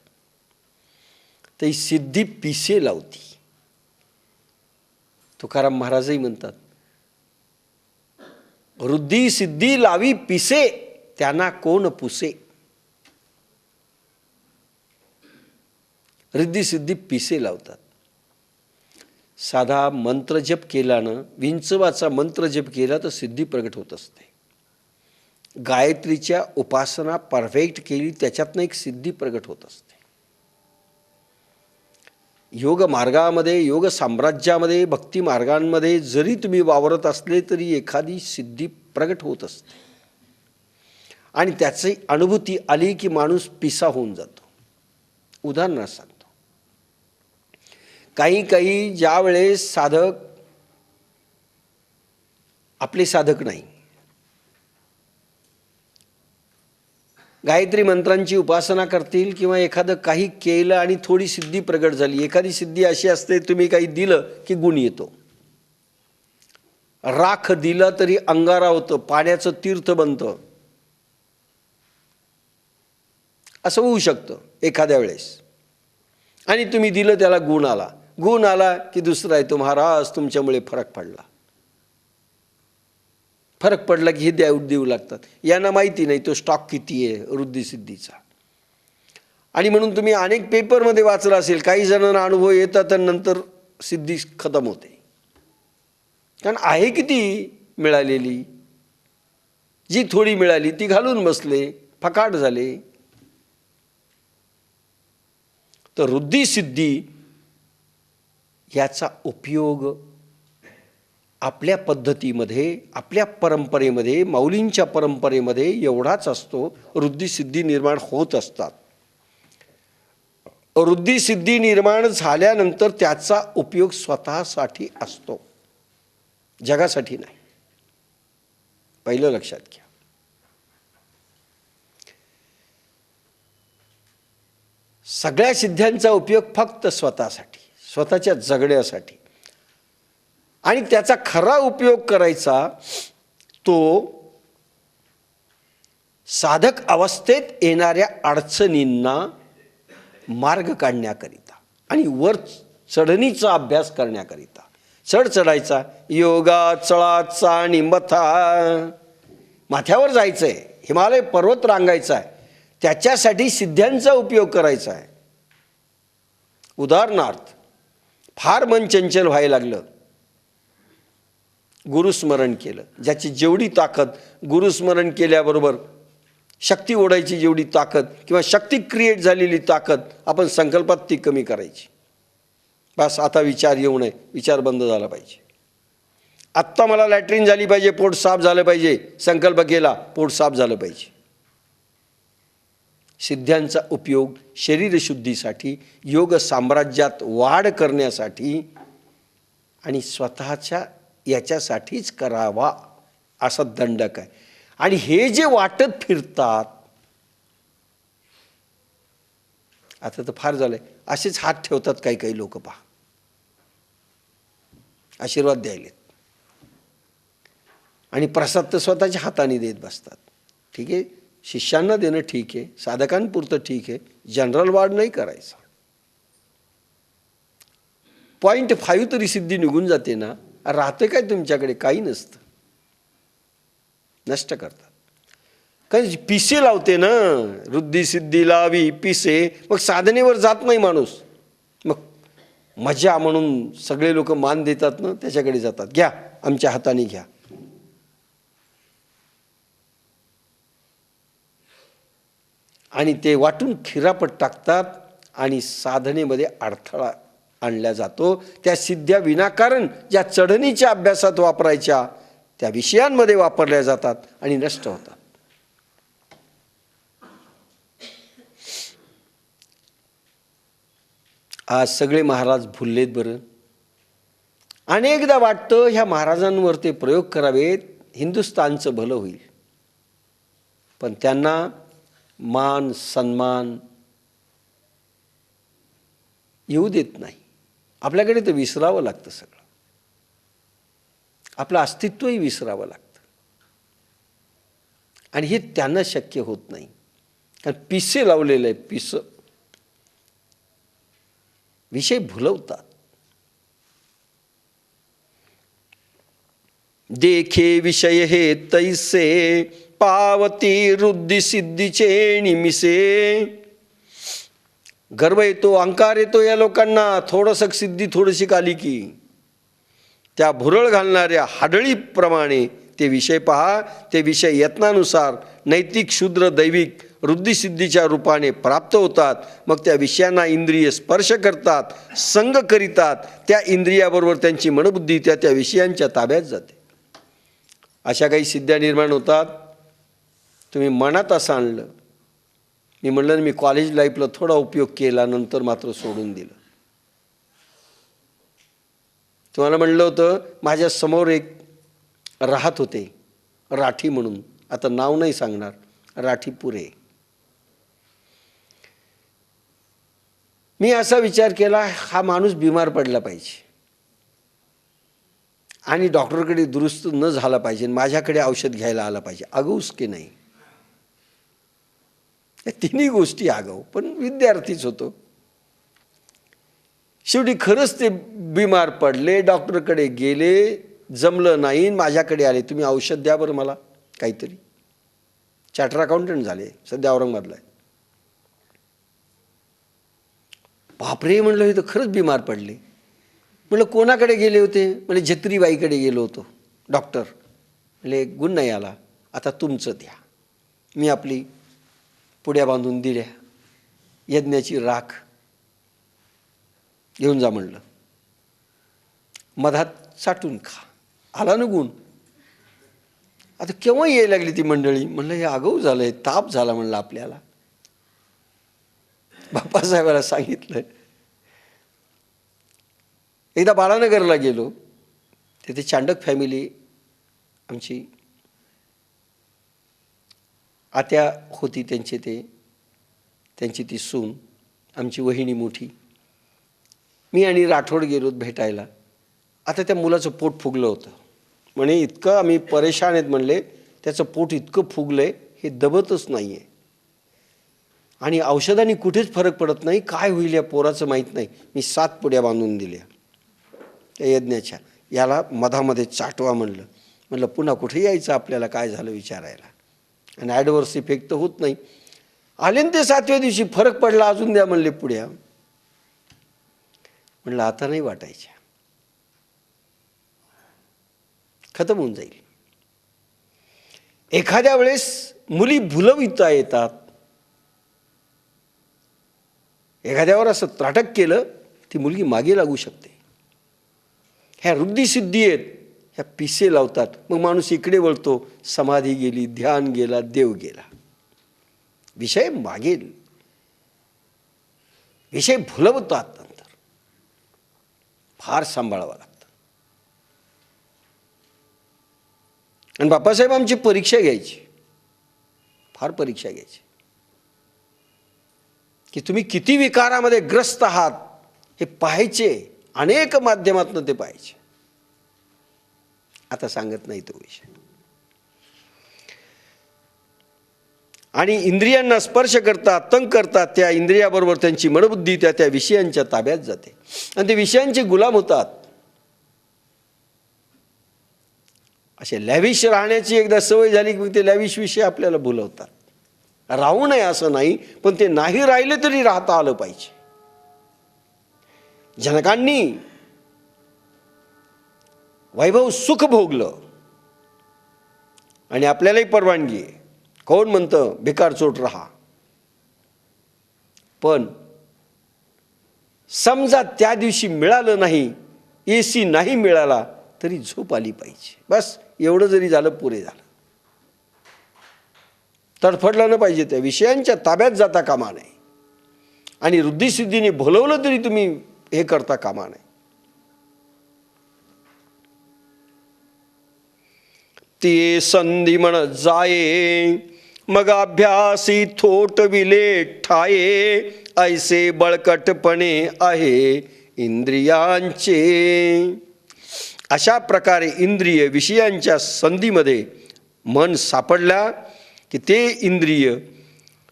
Speaker 1: तर ही सिद्धी पिसे लावती. तुकाराम महाराजही म्हणतात, रुद्धी सिद्धी लावी पिसे, त्यांना कोण पुसे. रिद्धी सिद्धी पिसे लावतात. साधा मंत्र जप केल्यानं, विंचवाचा मंत्र जप केला तर सिद्धी प्रगट होत असते. गायत्रीच्या उपासना परफेक्ट केली, त्याच्यातनं एक सिद्धी प्रगट होत असते. योग मार्गामध्ये, योग साम्राज्यामध्ये, भक्ती मार्गांमध्ये जरी तुम्ही वावरत असले तरी एखादी सिद्धी प्रगट होत असते आणि त्याची अनुभूती आली की माणूस पिसा होऊन जातो. उदाहरणार्थ सांगतो, काही ज्या वेळेस साधक आपले साधक नाही, गायत्री मंत्रांची उपासना करतील किंवा एखादं काही केलं आणि थोडी सिद्धी प्रगट झाली. एखादी सिद्धी अशी असते, तुम्ही काही दिलं की गुण येतो. राख दिलं तरी अंगारा होतं, पाण्याचं तीर्थ बनतं, असं होऊ शकतं एखाद्या वेळेस. आणि तुम्ही दिलं त्याला गुण आला, गुण आला की दुसरा येतो, महाराज तुमच्यामुळे फरक पडला. फरक पडला की हे देऊ लागतात. यांना माहिती नाही तो स्टॉक किती आहे वृद्धिसिद्धीचा. आणि म्हणून तुम्ही अनेक पेपरमध्ये वाचलं असेल, काही जणांना अनुभव येतात आणि नंतर सिद्धी खतम होते. कारण आहे किती मिळालेली, जी थोडी मिळाली ती घालून बसले, फकाट झाले. तर वृद्धिसिद्धी याचा उपयोग आपल्या पद्धतीमध्ये, आपल्या परंपरेमध्ये, माऊलींच्या परंपरेमध्ये एवढाच असतो. वृद्धिसिद्धी निर्माण होत असतात. वृद्धिसिद्धी निर्माण झाल्यानंतर त्याचा उपयोग स्वतःसाठी असतो, जगासाठी नाही. पहिलं लक्षात घ्या. सगळ्या सिद्ध्यांचा उपयोग फक्त स्वतःसाठी, स्वतःच्या जगण्यासाठी. आणि त्याचा खरा उपयोग करायचा तो साधक अवस्थेत येणाऱ्या अडचणींना मार्ग काढण्याकरिता आणि वर चढणीचा अभ्यास करण्याकरिता. चढ चढायचा, योगा चळाचा आणि माथ्यावर जायचं आहे, हिमालय पर्वत रांगायचा आहे, त्याच्यासाठी सिद्ध्यांचा उपयोग करायचा आहे. उदाहरणार्थ, फार मन चंचल व्हायला लागलं, गुरुस्मरण केलं. ज्याची जेवढी ताकद, गुरुस्मरण केल्याबरोबर शक्ती ओढायची जेवढी ताकद किंवा शक्ती क्रिएट झालेली ताकद, आपण संकल्पात ती कमी करायची. बस आता विचार येऊ नये, विचार बंद झाला पाहिजे. आत्ता मला लॅट्रिन झाली पाहिजे, पोट साफ झालं पाहिजे, संकल्प केला, पोट साफ झालं पाहिजे. सिद्ध्यांचा उपयोग शरीरशुद्धीसाठी, योग साम्राज्यात वाढ करण्यासाठी आणि स्वतःच्या याच्यासाठीच करावा असा दंडक आहे. आणि हे जे वाटत फिरतात, आता तर फार झालंय, असेच हात ठेवतात काही लोक, पहा, आशीर्वाद द्यायलेत आणि प्रसाद तर स्वतःच्या हाताने देत बसतात. ठीक आहे, शिष्यांना देणं ठीक आहे, साधकांपुरतं ठीक आहे, जनरल वाढ नाही करायचा. 0.5 तरी सिद्धी निघून जाते ना, राहते काय तुमच्याकडे? काही नसतं, नष्ट करतात. कारण पिसे लावते ना, वृद्धी सिद्धी लावी पिसे, मग साधनेवर जात नाही माणूस. मग मजा म्हणून सगळे लोक मान देतात ना, त्याच्याकडे जातात, घ्या आमच्या हाताने घ्या. आणि ते वाटून खिरापट टाकतात आणि साधनेमध्ये अडथळा आणला जातो. त्या सिद्ध्या विनाकारण ज्या चढणीच्या अभ्यासात वापरायच्या त्या विषयांमध्ये वापरल्या जातात आणि नष्ट होतात. आज सगळे महाराज भुललेत बरं. अनेकदा वाटतं ह्या महाराजांवर ते प्रयोग करावेत, हिंदुस्थानचं भलं होईल, पण त्यांना मान सन्मान येऊ देत नाही. आपल्याकडे तर विसरावं लागतं सगळं, आपलं अस्तित्वही विसरावं लागतं. आणि हे त्यांना शक्य होत नाही, कारण पिसे लावलेलं आहे. पिसं विषय भुलवतात. देखे विषय हे तैसे, पावती वृद्धी सिद्धीचे निमिसे. गर्व येतो, अहंकार येतो या लोकांना. थोडंसं सिद्धी थोडीशी आली की त्या भुरळ घालणाऱ्या हाडळीप्रमाणे ते विषय पहा. ते विषय यत्नानुसार नैतिक, शूद्र, दैविक वृद्धिसिद्धीच्या रूपाने प्राप्त होतात. मग त्या विषयांना इंद्रिय स्पर्श करतात, संग करीतात. त्या इंद्रियाबरोबर त्यांची मनबुद्धी त्या त्या विषयांच्या ताब्यात जाते. अशा काही सिद्ध्या निर्माण होतात. तुम्ही मनात असं आणलं. मी म्हणलं मी कॉलेज लाईफला थोडा उपयोग केला, नंतर मात्र सोडून दिलं. तुम्हाला म्हणलं होतं माझ्या समोर एक राहत होते, राठी म्हणून, आता नाव नाही सांगणार, राठी पुरे. मी असा विचार केला हा माणूस बिमार पडला पाहिजे आणि डॉक्टरकडे दुरुस्त न झाला पाहिजे, माझ्याकडे औषध घ्यायला आला पाहिजे. आगाऊच की नाही, या तिन्ही गोष्टी आगाऊ. पण विद्यार्थीच होतो. शेवटी खरंच ते बिमार पडले, डॉक्टरकडे गेले, जमलं नाही, माझ्याकडे आले. तुम्ही औषध द्या बरं मला काहीतरी. चार्टर अकाउंटंट झाले, सध्या औरंगाबादला आहे. बापरे म्हणलं, हे तर खरंच बिमार पडले. म्हणलं कोणाकडे गेले होते? म्हणजे जत्रीबाईकडे गेलो होतो. डॉक्टर म्हणले गुण नाही आला, आता तुमचं द्या. मी आपली पुड्या बांधून दिल्या, यज्ञाची राख घेऊन जा म्हणलं, मधात साठून खा. आला ना गुण. आता केव्हा यायला लागली ती मंडळी. म्हणलं हे आगाऊ झालंय, ताप झाला म्हणलं आपल्याला. बाप्पासाहेबाला सांगितलं. एकदा बाळानगरला गेलो, तिथे चांडक फॅमिली आमची आत्या होती, त्यांची ती सून, आमची वहिनी मोठी. मी आणि राठोड गेलो भेटायला. आता त्या मुलाचं पोट फुगलं होतं. म्हणे इतकं आम्ही परेशान आहेत म्हणले, त्याचं पोट इतकं फुगलं आहे हे दबतच नाही आहे आणि औषधांनी कुठेच फरक पडत नाही. काय होईल या पोराचं माहीत नाही. मी 7 पुड्या बांधून दिल्या त्या यज्ञाच्या. याला मधामध्ये चाटवा म्हणलं पुन्हा कुठे यायचं आपल्याला काय झालं विचारायला. आणि ॲडव्हर्स इफेक्ट तर होत नाही. आले ना ते 7व्या दिवशी, फरक पडला, अजून द्या म्हणले पुड्या. म्हणलं आता नाही वाटायच्या, खतम होऊन जाईल. एखाद्या वेळेस मुली भुलविता येतात. एखाद्यावर असं त्राटक केलं ती मुलगी मागे लागू शकते. ह्या वृद्धिसिद्धी आहेत, ह्या पिसे लावतात. मग माणूस इकडे वळतो, समाधी गेली, ध्यान गेला, देव गेला, विषय मागेल, विषय भुलवतात. नंतर फार सांभाळावं लागतं. आणि बाप्पासाहेब आमची परीक्षा घ्यायची, फार परीक्षा घ्यायची, की तुम्ही किती विकारामध्ये ग्रस्त आहात हे पाहायचे. अनेक माध्यमातून ते पाहायचे. आता सांगत नाही तो विषय. आणि इंद्रियांना स्पर्श करतात, तंग करतात. त्या इंद्रियाबरोबर त्यांची मनबुद्धी त्या त्या विषयांच्या ताब्यात जाते आणि ते विषयांचे गुलाम होतात. असे लॅविश राहण्याची एकदा सवय झाली की ते लॅविश विषय आपल्याला भुलवतात. राहू नये असं नाही, पण ते नाही राहिले तरी राहता आलं पाहिजे. जनकांनी वैभव सुख भोगलं आणि आपल्यालाही परवानगी आहे. कोण म्हणतं भिकारचोट राहा, पण समजा त्या दिवशी मिळालं नाही, AC नाही मिळाला तरी झोप आली पाहिजे. बस एवढं जरी झालं पुरे झालं. तडफडलं न पाहिजे, त्या विषयांच्या ताब्यात जाता कामा नये. आणि वृद्धिसिद्धीने भुलवलं तरी तुम्ही हे करता कामा नये. ते संधी म्हण जाये, मग अभ्यासी थोट विले ठाये. ऐसे बळकटपणे आहे इंद्रियांचे. अशा प्रकारे इंद्रिय विषयांच्या संधीमध्ये मन सापडल्या की ते इंद्रिय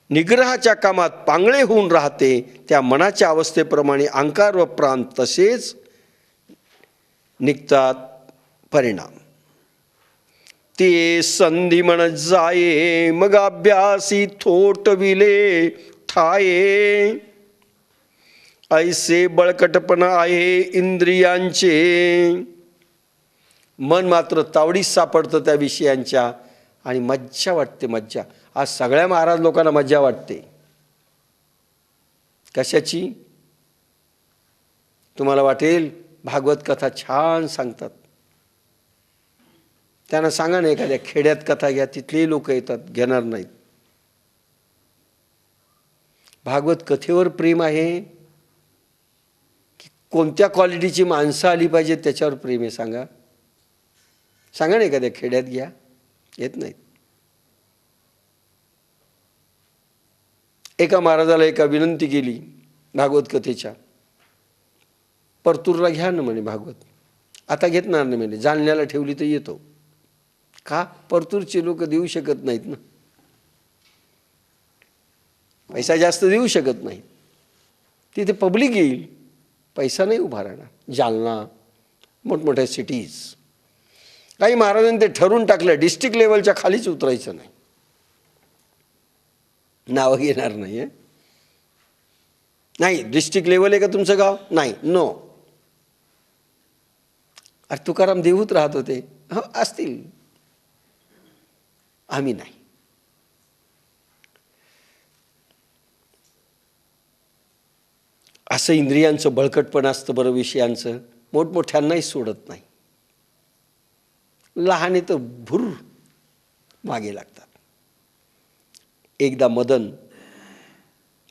Speaker 1: निग्रहाच्या कामात पांगळे होऊन राहते. त्या मनाच्या अवस्थेप्रमाणे अहंकार व प्राण तसेच निघतात परिणाम. ते संधी म्हण जाये, मग अभ्यासी थोट विले ठाये. ऐसे बळकटपणा आहे इंद्रियांचे. मन मात्र तावडीस सापडतं त्या विषयांच्या आणि मज्जा वाटते, मज्जा. आज सगळ्या महाराज लोकांना मज्जा वाटते. कशाची? तुम्हाला वाटेल भागवत कथा छान सांगतात. त्यांना सांगा ना एखाद्या खेड्यात कथा घ्या, तिथलेही लोक येतात, घेणार नाहीत. भागवत कथेवर प्रेम आहे की कोणत्या क्वालिटीची माणसं आली पाहिजेत त्याच्यावर प्रेम आहे? सांगा. सांगा ना एखाद्या खेड्यात घ्या, येत नाहीत. एका महाराजाला एका विनंती केली भागवत कथेच्या, परतूरला घ्या ना म्हणे भागवत. आता घेतणार नाही म्हणे, जालन्याला ठेवली तर येतो. का? परतूरचे लोक देऊ शकत नाहीत ना, पैसा जास्त देऊ शकत नाही. तिथे पब्लिक येईल, पैसा नाही उभा राहणार. जालना, मोठमोठ्या सिटीज. काही महाराजांनी ते ठरवून टाकलं, डिस्ट्रिक्ट लेवलच्या खालीच उतरायचं नाही. नावं घेणार नाही. नाही, डिस्ट्रिक्ट लेवल आहे का तुमचं गाव? नाही, नो. अरे तुकाराम देहूत राहत होते. हो असतील, आम्ही नाही. असं इंद्रियांचं बळकटपण असतं बरं विषयांचं. मोठमोठ्यांनाही सोडत नाही, लहान तर भुर मागे लागतात. एकदा मदन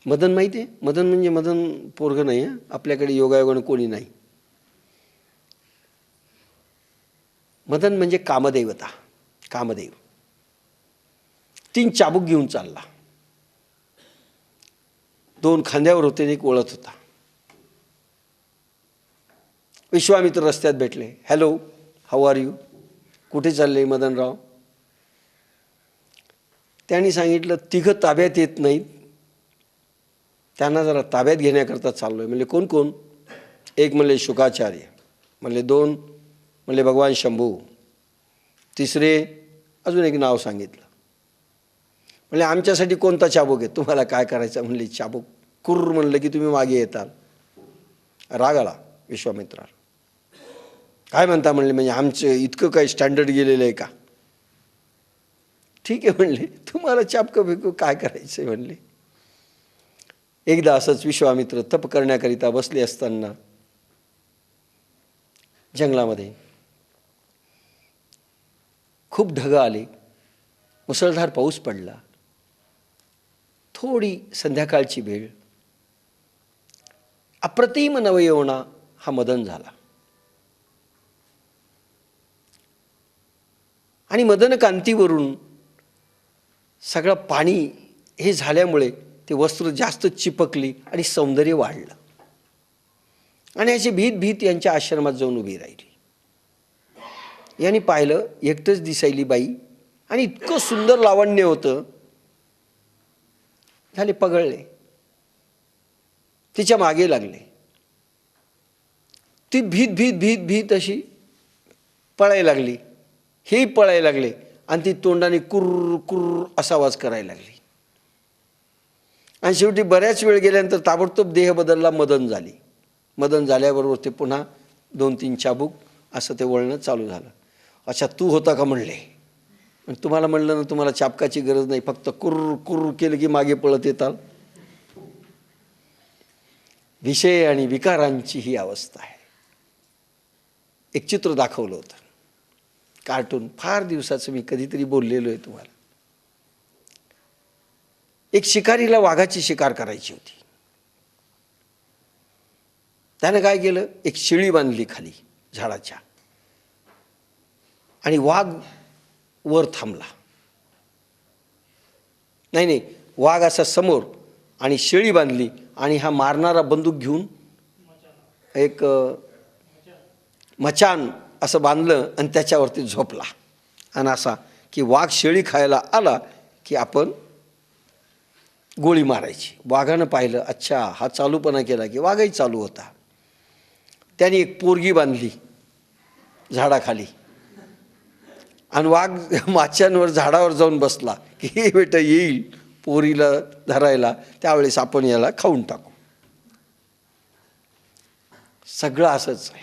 Speaker 1: माहिती आहे? मदन म्हणजे मदन पोरग नाही आहे, आपल्याकडे योगायोगानं कोणी नाही. मदन म्हणजे कामदेवता, कामदेव. 3 चाबूक घेऊन चालला. 2 खांद्यावर होते, एक ओळख होता. विश्वामित्र रस्त्यात भेटले. Hello, how are you? कुठे चालले मदनराव? त्यांनी सांगितलं 3 ताब्यात येत नाहीत, त्यांना जरा ताब्यात घेण्याकरता चाललोय. म्हणले कोण कोण? एक म्हणले शुकाचार्य, म्हणले 2 म्हणले भगवान शंभू, तिसरे अजून एक नाव सांगितलं. म्हणले आमच्यासाठी कोणता चाबूक आहे? तुम्हाला काय करायचं? म्हणले चाबूक. कुर्र म्हणलं की तुम्ही मागे येताल. राग आला विश्वामित्राला. काय म्हणता? म्हणले म्हणजे आमचं इतकं काय स्टँडर्ड गेलेलं आहे का? ठीक आहे म्हणले, तुम्हाला चापकं फेकू काय करायचं आहे म्हणले. एकदा असंच विश्वामित्र तप करण्याकरिता बसले असताना जंगलामध्ये खूप ढग आले, मुसळधार पाऊस पडला. थोडी संध्याकाळची वेळ. अप्रतिम नवयवना हा मदन झाला. आणि मदन कांतीवरून सगळं पाणी हे झाल्यामुळे ते वस्त्र जास्त चिपकली आणि सौंदर्य वाढलं. आणि याची भीत भीत यांच्या आश्रमात जाऊन उभी राहिली. यांनी पाहिलं एकटंच दिसायली बाई आणि इतकं सुंदर लावण्य होतं. झाले पगळले, तिच्या मागे लागले. ती भीत भीत भीत भीत अशी पळायला लागली, हेही पळायला लागले आणि ती तोंडाने कुर्र कुर्र असा आवाज करायला लागली. आणि शेवटी बऱ्याच वेळ गेल्यानंतर ताबडतोब देह बदलला, मदन झाली. मदन झाल्याबरोबर ते पुन्हा 2-3 चाबूक असं ते वळणं चालू झालं. अच्छा तू होता का म्हणले. तुम्हाला म्हणलं ना तुम्हाला चाबकाची गरज नाही, फक्त कुर्र कुर्र केलं की मागे पळत येताल. विषय आणि विकारांची ही अवस्था आहे. एक चित्र दाखवलं होतं, कार्टून, फार दिवसाचं, मी कधीतरी बोललेलो आहे तुम्हाला. एक शिकारीला वाघाची शिकार करायची होती. त्यानं काय केलं, एक शिळी बांधली खाली झाडाच्या आणि वाघ वर थांबला. नाही, वाघ असा समोर आणि शेळी बांधली आणि हा मारणारा बंदूक घेऊन एक मचान असं बांधलं आणि त्याच्यावरती झोपला. आणि असा की वाघ शेळी खायला आला की आपण गोळी मारायची. वाघानं पाहिलं, अच्छा हा चालूपणा केला की वाघही चालू होता. त्याने एक पोरगी बांधली झाडाखाली आणि वाघ माच्यांवर झाडावर जाऊन बसला की हे बेटा येईल पोरीला धरायला, त्यावेळेस आपण याला खाऊन टाकू. सगळं असंच आहे.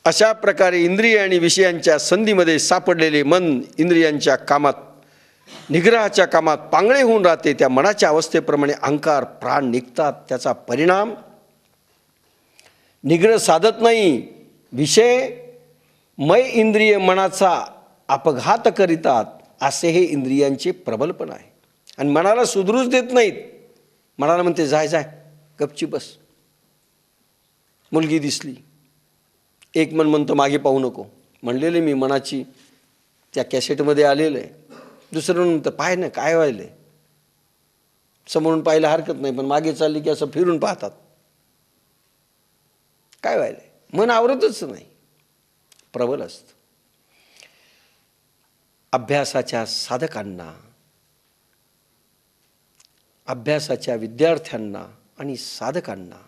Speaker 1: अशा प्रकारे इंद्रिय आणि विषयांच्या संधीमध्ये सापडलेले मन इंद्रियांच्या कामात, निग्रहाच्या कामात पांगळे होऊन राहते. त्या मनाच्या अवस्थेप्रमाणे अहंकार प्राण निघतात. त्याचा परिणाम निग्रह साधत नाही. विषय मय इंद्रिय मनाचा अपघात करीतात. असे हे इंद्रियांचे प्रबलपण आहे. आणि मनाला सुधरूच देत नाहीत. मनाला म्हणते जाय जाय गपची बस. मुलगी दिसली, एक मन म्हणतं मागे पाहू नको. म्हणलेले मी मनाची त्या कॅसेटमध्ये आलेलं आहे. दुसरं म्हणतं पाय ना काय व्हायलं आहे. समोरून पाहायला हरकत नाही, पण मागे चालली की असं फिरून पाहतात. काय व्हायलं आहे. मन आवरतच नाही, प्रबल असतं. अभ्यासाच्या साधकांना, अभ्यासाच्या विद्यार्थ्यांना आणि साधकांना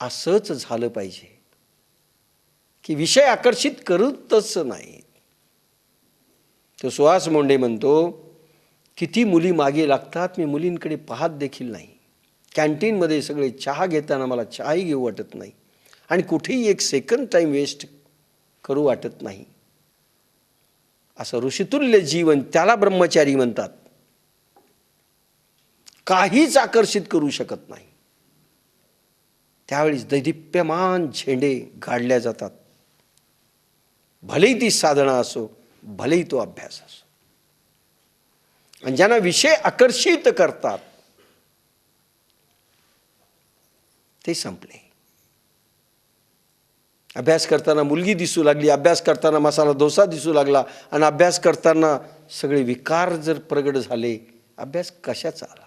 Speaker 1: असंच झालं पाहिजे की विषय आकर्षित करतच नाही. तो सुहास मोंडे म्हणतो, किती मुली मागे लागतात, मी मुलींकडे पाहत देखील नाही. कॅन्टीनमध्ये सगळे चहा घेताना मला चहाही घेऊ वाटत नाही आणि कुठेही एक सेकंड टाईम वेस्ट करू वाटत नाही. असं ऋषितुल्य जीवन, त्याला ब्रह्मचारी म्हणतात. काहीच आकर्षित करू शकत नाही. त्यावेळी दैदिप्यमान झेंडे गाडल्या जातात. भलेही ती साधना असो, भलेही तो अभ्यास असो. आणि ज्यांना विषय आकर्षित करतात ते संपले. अभ्यास करताना मुलगी दिसू लागली, अभ्यास करताना मसाला डोसा दिसू लागला आणि अभ्यास करताना सगळे विकार जर प्रगट झाले, अभ्यास कशाचा आला.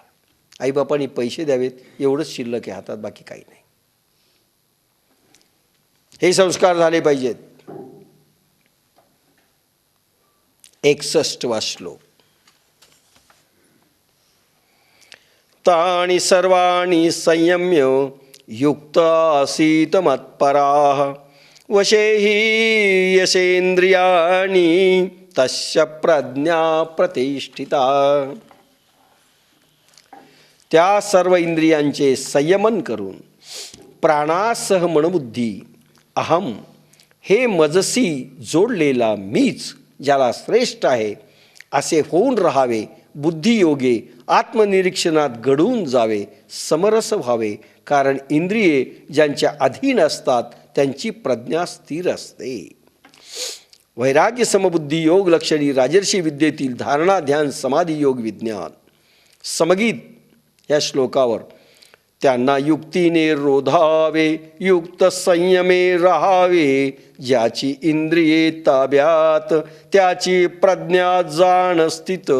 Speaker 1: आईबापांनी पैसे द्यावेत एवढंच शिल्लक आहे हातात, बाकी काही नाही. हे संस्कार झाले पाहिजेत. 61वा श्लोक. तानि सर्वाणि संयम्य युक्त आसीत मत्पराः वशे हि यशेंद्रियाणि तस्य प्रज्ञा प्रतिष्ठिता. त्या सर्व इंद्रियांचे संयमन करून प्राणासह मनबुद्धी अहम हे मजसी जोडलेला मीच ज्याला श्रेष्ठ आहे असे होऊन राहावे. बुद्धियोगे आत्मनिरीक्षणात घडून जावे, समरस व्हावे. कारण इंद्रिये ज्यांच्या अधीन असतात त्यांची प्रज्ञा स्थिर असते. वैराग्य समबुद्धी योग लक्षणी राजर्षी विद्येतील धारणा ध्यान समाधी योग विज्ञान समगीत या श्लोकावर त्यांना युक्तीने रोधावे, युक्त संयमे राहावे. ज्याची इंद्रिये ताब्यात त्याची प्रज्ञा जाण स्थित.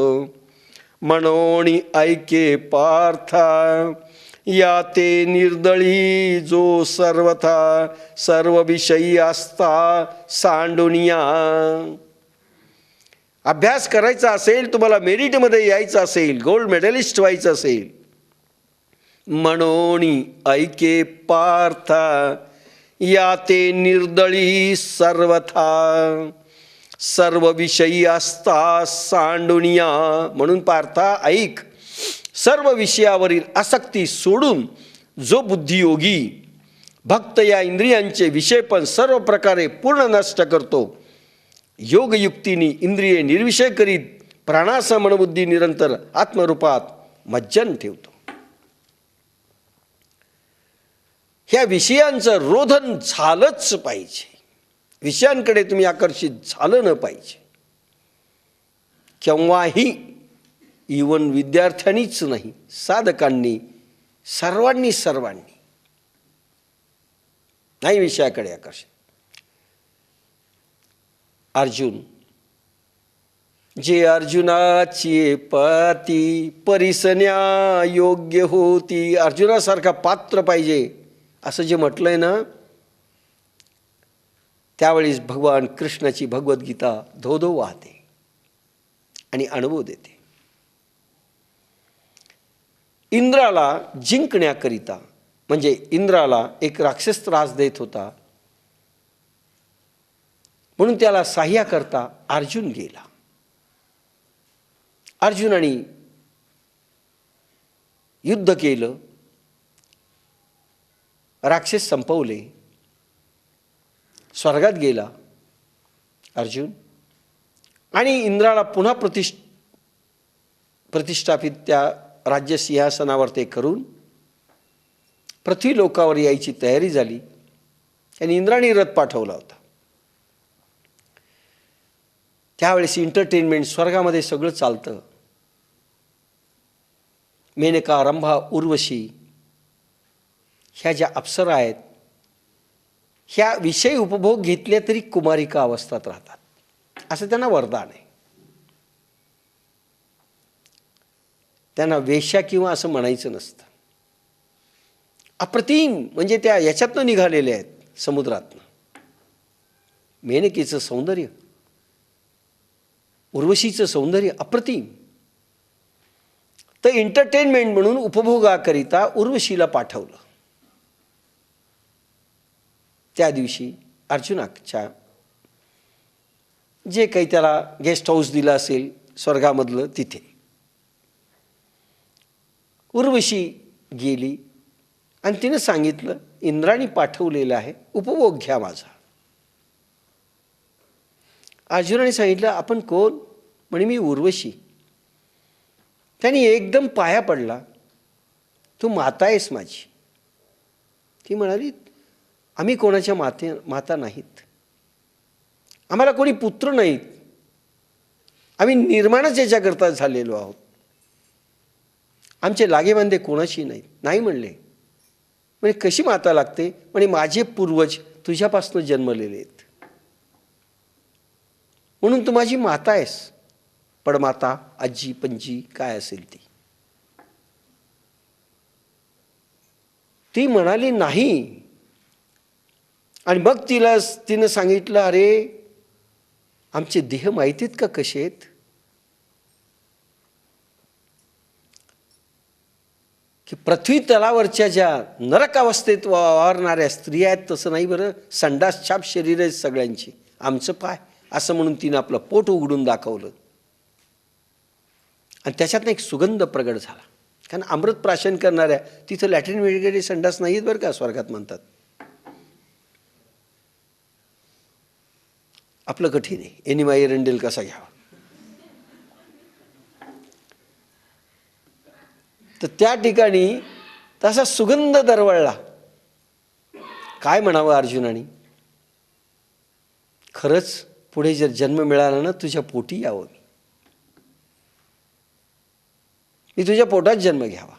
Speaker 1: मनोणी ऐके पार्था या ते निर्दळी जो सर्वथा सर्व विषयी असता सांडुनिया. अभ्यास करायचा असेल, तुम्हाला मेरिटमध्ये यायचं असेल, गोल्ड मेडलिस्ट व्हायचं असेल, मनोणी ऐके पार्था या ते निर्दळी सर्वथा सर्व विषयी असता सांडुनिया. म्हणून पार्था ऐक, सर्व विषयावरील आसक्ती सोडून जो बुद्धियोगी भक्त या इंद्रियांचे विषय पण सर्व प्रकारे पूर्ण नष्ट करतो. योगयुक्तीने इंद्रिये निर्विषय करीत प्राणासह मनबुद्धी निरंतर आत्मरूपात मज्जन ठेवतो. ह्या विषयांचं रोधन झालंच पाहिजे. विषयांकडे तुम्ही आकर्षित झालं न पाहिजे. केव्हाही इवन विद्यार्थ्यांनीच नाही, साधकांनी सर्वांनी नाही विषयाकडे आकर्षित. अर्जुन जे अर्जुनाची पती परिसन्या योग्य होती. अर्जुनासारखा पात्र पाहिजे असं जे म्हटलंय ना, त्यावेळेस भगवान कृष्णाची भगवद्गीता धोधो वाहते आणि अनुभव देते. इंद्राला जिंकण्याकरिता, म्हणजे इंद्राला एक राक्षस त्रास देत होता, म्हणून त्याला सहाय्याकरता अर्जुन गेला. अर्जुनाने युद्ध केलं, राक्षस संपवले. स्वर्गात गेला अर्जुन आणि इंद्राला पुन्हा प्रतिष्ठापित त्या राज्य सिंहासनावर ते करून पृथ्वी लोकावर यायची तयारी झाली आणि इंद्राने रथ पाठवला होता. त्यावेळेस एंटरटेनमेंट स्वर्गामध्ये सगळं चालतं. मेनका, रंभा, उर्वशी ह्या ज्या अप्सरा आहेत ह्या विषय उपभोग घेतले तरी कुमारिका अवस्थात राहतात, असं त्यांना वरदान आहे. त्यांना वेश्या किंवा असं म्हणायचं नसतं. अप्रतिम म्हणजे त्या याच्यातनं निघालेल्या आहेत, समुद्रातनं. मेनकेचं सौंदर्य, उर्वशीचं सौंदर्य अप्रतिम. तर एंटरटेनमेंट म्हणून उपभोगाकरिता उर्वशीला पाठवलं. त्या दिवशी अर्जुनाच्या जे काही त्याला गेस्ट हाऊस दिलं असेल स्वर्गामधलं तिथे उर्वशी गेली आणि तिनं सांगितलं इंद्राणी पाठवलेलं आहे, उपभोग घ्या माझा. अर्जुनाने सांगितलं आपण कोण? म्हणे मी उर्वशी. त्याने एकदम पाया पडला, तू माता आहेस माझी. ती म्हणाली आम्ही कोणाच्या माता नाहीत, आम्हाला कोणी पुत्र नाहीत, आम्ही निर्माणच याच्याकरता झालेलो आहोत, आमचे लागेबांधे कोणाशी नाहीत. नाही म्हणले. म्हणजे कशी माता लागते? म्हणे माझे पूर्वज तुझ्यापासून जन्मलेले आहेत म्हणून तू माझी माता आहेस. पडमाता, आजी, पंजी काय असेल ती. ती म्हणाली नाही. आणि मग तिनं सांगितलं अरे आमचे देह माहितीत का कसे आहेत? की पृथ्वी तलावरच्या ज्या नरक अवस्थेत वावरणाऱ्या स्त्रिया आहेत तसं नाही बरं, संडास छाप शरीर आहेत सगळ्यांची, आमचं पाय असं म्हणून तिनं आपलं पोट उघडून दाखवलं. आणि त्याच्यातनं एक सुगंध प्रगट झाला. कारण अमृत प्राशन करणाऱ्या तिथं लॅट्रिन वगैरे संडास नाहीत बरं का स्वर्गात म्हणतात. आपलं कठीण आहे, एनिमा एरंडेल कसा घ्यावा. तर त्या ठिकाणी तसा सुगंध दरवळला. काय म्हणावं अर्जुनाने? खरंच पुढे जर जन्म मिळाला ना तुझ्या पोटी यावं, मी तुझ्या पोटात जन्म घ्यावा.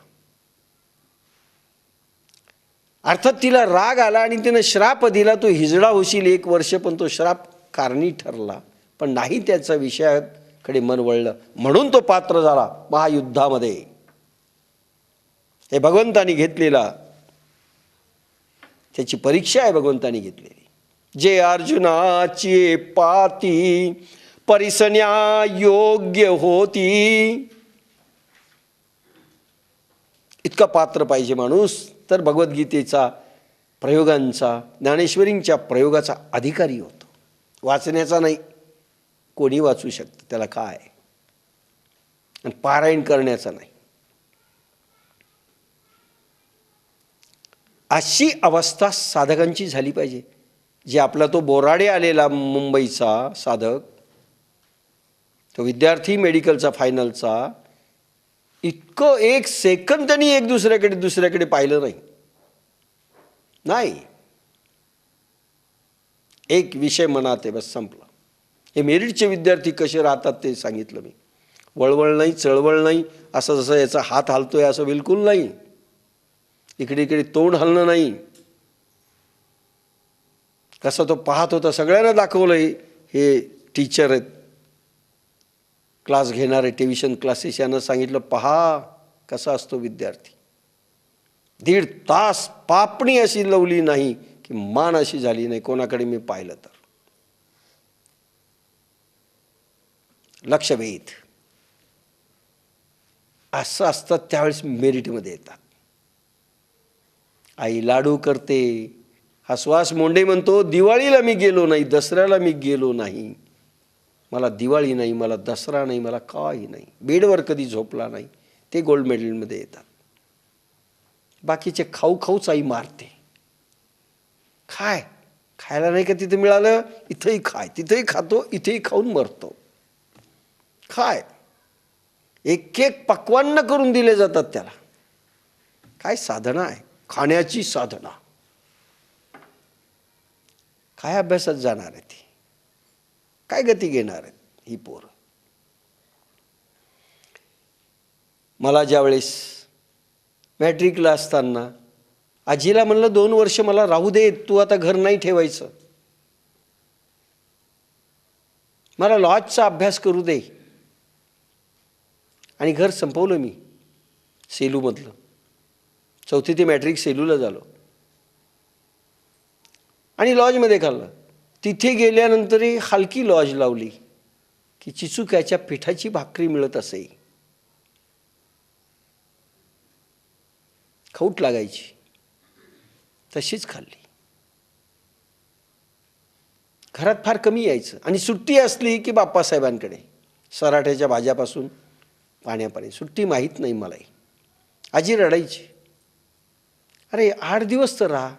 Speaker 1: अर्थात तिला राग आला आणि तिनं श्राप दिला, तू हिजडा होशील 1 वर्ष, पण तो श्राप कारणी ठरला. पण नाही त्याचा विषयाकडे मन वळलं म्हणून तो पात्र झाला महायुद्धामध्ये. हे भगवंतानी घेतलेला, त्याची परीक्षा आहे भगवंतानी घेतलेली. जे अर्जुनाची पाती परिसन्या योग्य होती, इतका पात्र पाहिजे माणूस तर भगवद्गीतेचा प्रयोगांचा, ज्ञानेश्वरींच्या प्रयोगाचा अधिकारी होतो. वाचण्याचा नाही, कोणी वाचू शकतं, त्याला काय. आणि पारायण करण्याचा नाही. अशी अवस्था साधकांची झाली पाहिजे. जे आपला तो बोराडे आलेला मुंबईचा साधक, तो विद्यार्थी मेडिकलचा फायनलचा, इतकं 1 सेकंद त्यांनी एक दुसऱ्याकडे पाहिलं नाही. एक विषय मनात आहे, बस संपला. हे मेरिटचे विद्यार्थी कसे राहतात ते सांगितलं मी. वळवळ नाही, चळवळ नाही, असं जसं याचा हात हलतोय असं बिलकुल नाही. इकडे तोंड हलणं नाही. कसं तो पाहत होता, सगळ्यांना दाखवलंय. हे टीचर आहेत, क्लास घेणारे, ट्युशन क्लासेस, यांना सांगितलं पहा कसा असतो विद्यार्थी. 1.5 तास पापणी अशी लवली नाही की मान अशी झाली नाही कोणाकडे मी पाहिलं तर. लक्षभेद असं असतं. त्यावेळेस मेरिटमध्ये येतात. आई लाडू करते, हा सुहास मोंडे म्हणतो दिवाळीला मी गेलो नाही, दसऱ्याला मी गेलो नाही, मला दिवाळी नाही, मला दसरा नाही, मला काही नाही, बेडवर कधी झोपला नाही, ते गोल्ड मेडलमध्ये येतात. बाकीचे खाऊच आई मारते. काय खायला नाही का तिथे मिळालं, इथंही खाय, तिथेही खातो, इथेही खाऊन मरतो. खाय. एक एक पक्वान्न करून दिले जातात त्याला. काय साधना आहे, खाण्याची साधना. काय अभ्यासात जाणार आहे ती, काय गती घेणार आहेत ही पोरं. मला ज्यावेळेस मॅट्रिकला असताना आजीला म्हणलं 2 वर्ष मला राहू दे, तू आता घर नाही ठेवायचं, मला लॉजचा अभ्यास करू दे. आणि घर संपवलं मी सेलूमधलं. 4थी ते मॅट्रिक सेलूला झालो आणि लॉजमध्ये खाल्लं. तिथे गेल्यानंतरही हलकी लॉज लावली की चिचुक्याच्या पिठाची भाकरी मिळत असे, खाऊट लागायची, तशीच खाल्ली. घरात फार कमी यायचं आणि सुट्टी असली की बाप्पासाहेबांकडे, सराठ्याच्या भाज्यापासून पाण्यापर्यंत. सुट्टी माहीत नाही मलाही. आजी रडायची, अरे 8 दिवस तर राहा.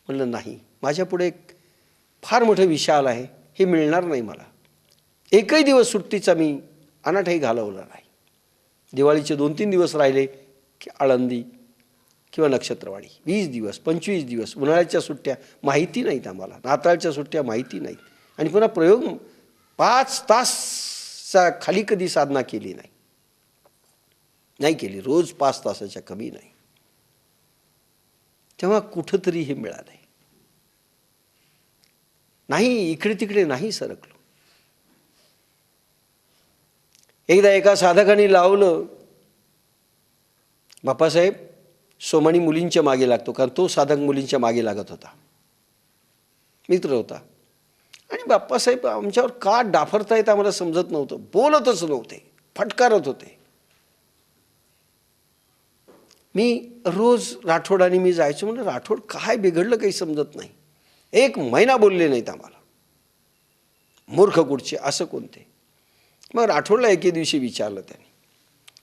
Speaker 1: म्हणलं नाही, माझ्यापुढे एक फार मोठं विशाल आहे, हे मिळणार नाही मला. एकही दिवस सुट्टीचा मी अनाठही घालवला नाही. दिवाळीचे 2-3 दिवस राहिले की आळंदी किंवा नक्षत्रवाडी. 20 दिवस 25 दिवस उन्हाळ्याच्या सुट्ट्या माहिती नाहीत आम्हाला, नाताळच्या सुट्ट्या माहिती नाहीत. आणि पुन्हा प्रयोग 5 तासचा खाली कधी साधना केली नाही केली, रोज 5 तासाच्या कमी नाही. तेव्हा कुठंतरी हे मिळालंय. नाही इकडे तिकडे नाही सरकलो. एकदा एका साधकाने लावलं, बाप्पासाहेब सोमानी मुलींच्या मागे लागतो, कारण तो साधक मुलींच्या मागे लागत होता, मित्र होता. आणि बाप्पासाहेब आमच्यावर का डाफरतायत आम्हाला समजत नव्हतं, बोलतच नव्हते, फटकारत होते. मी रोज राठोडाने मी जायचो. म्हणलं राठोड काय बिघडलं काही समजत नाही. 1 महिना बोलले नाहीत आम्हाला, मूर्ख कुठचे असं कोणते. मग राठोडला एके दिवशी विचारलं त्याने,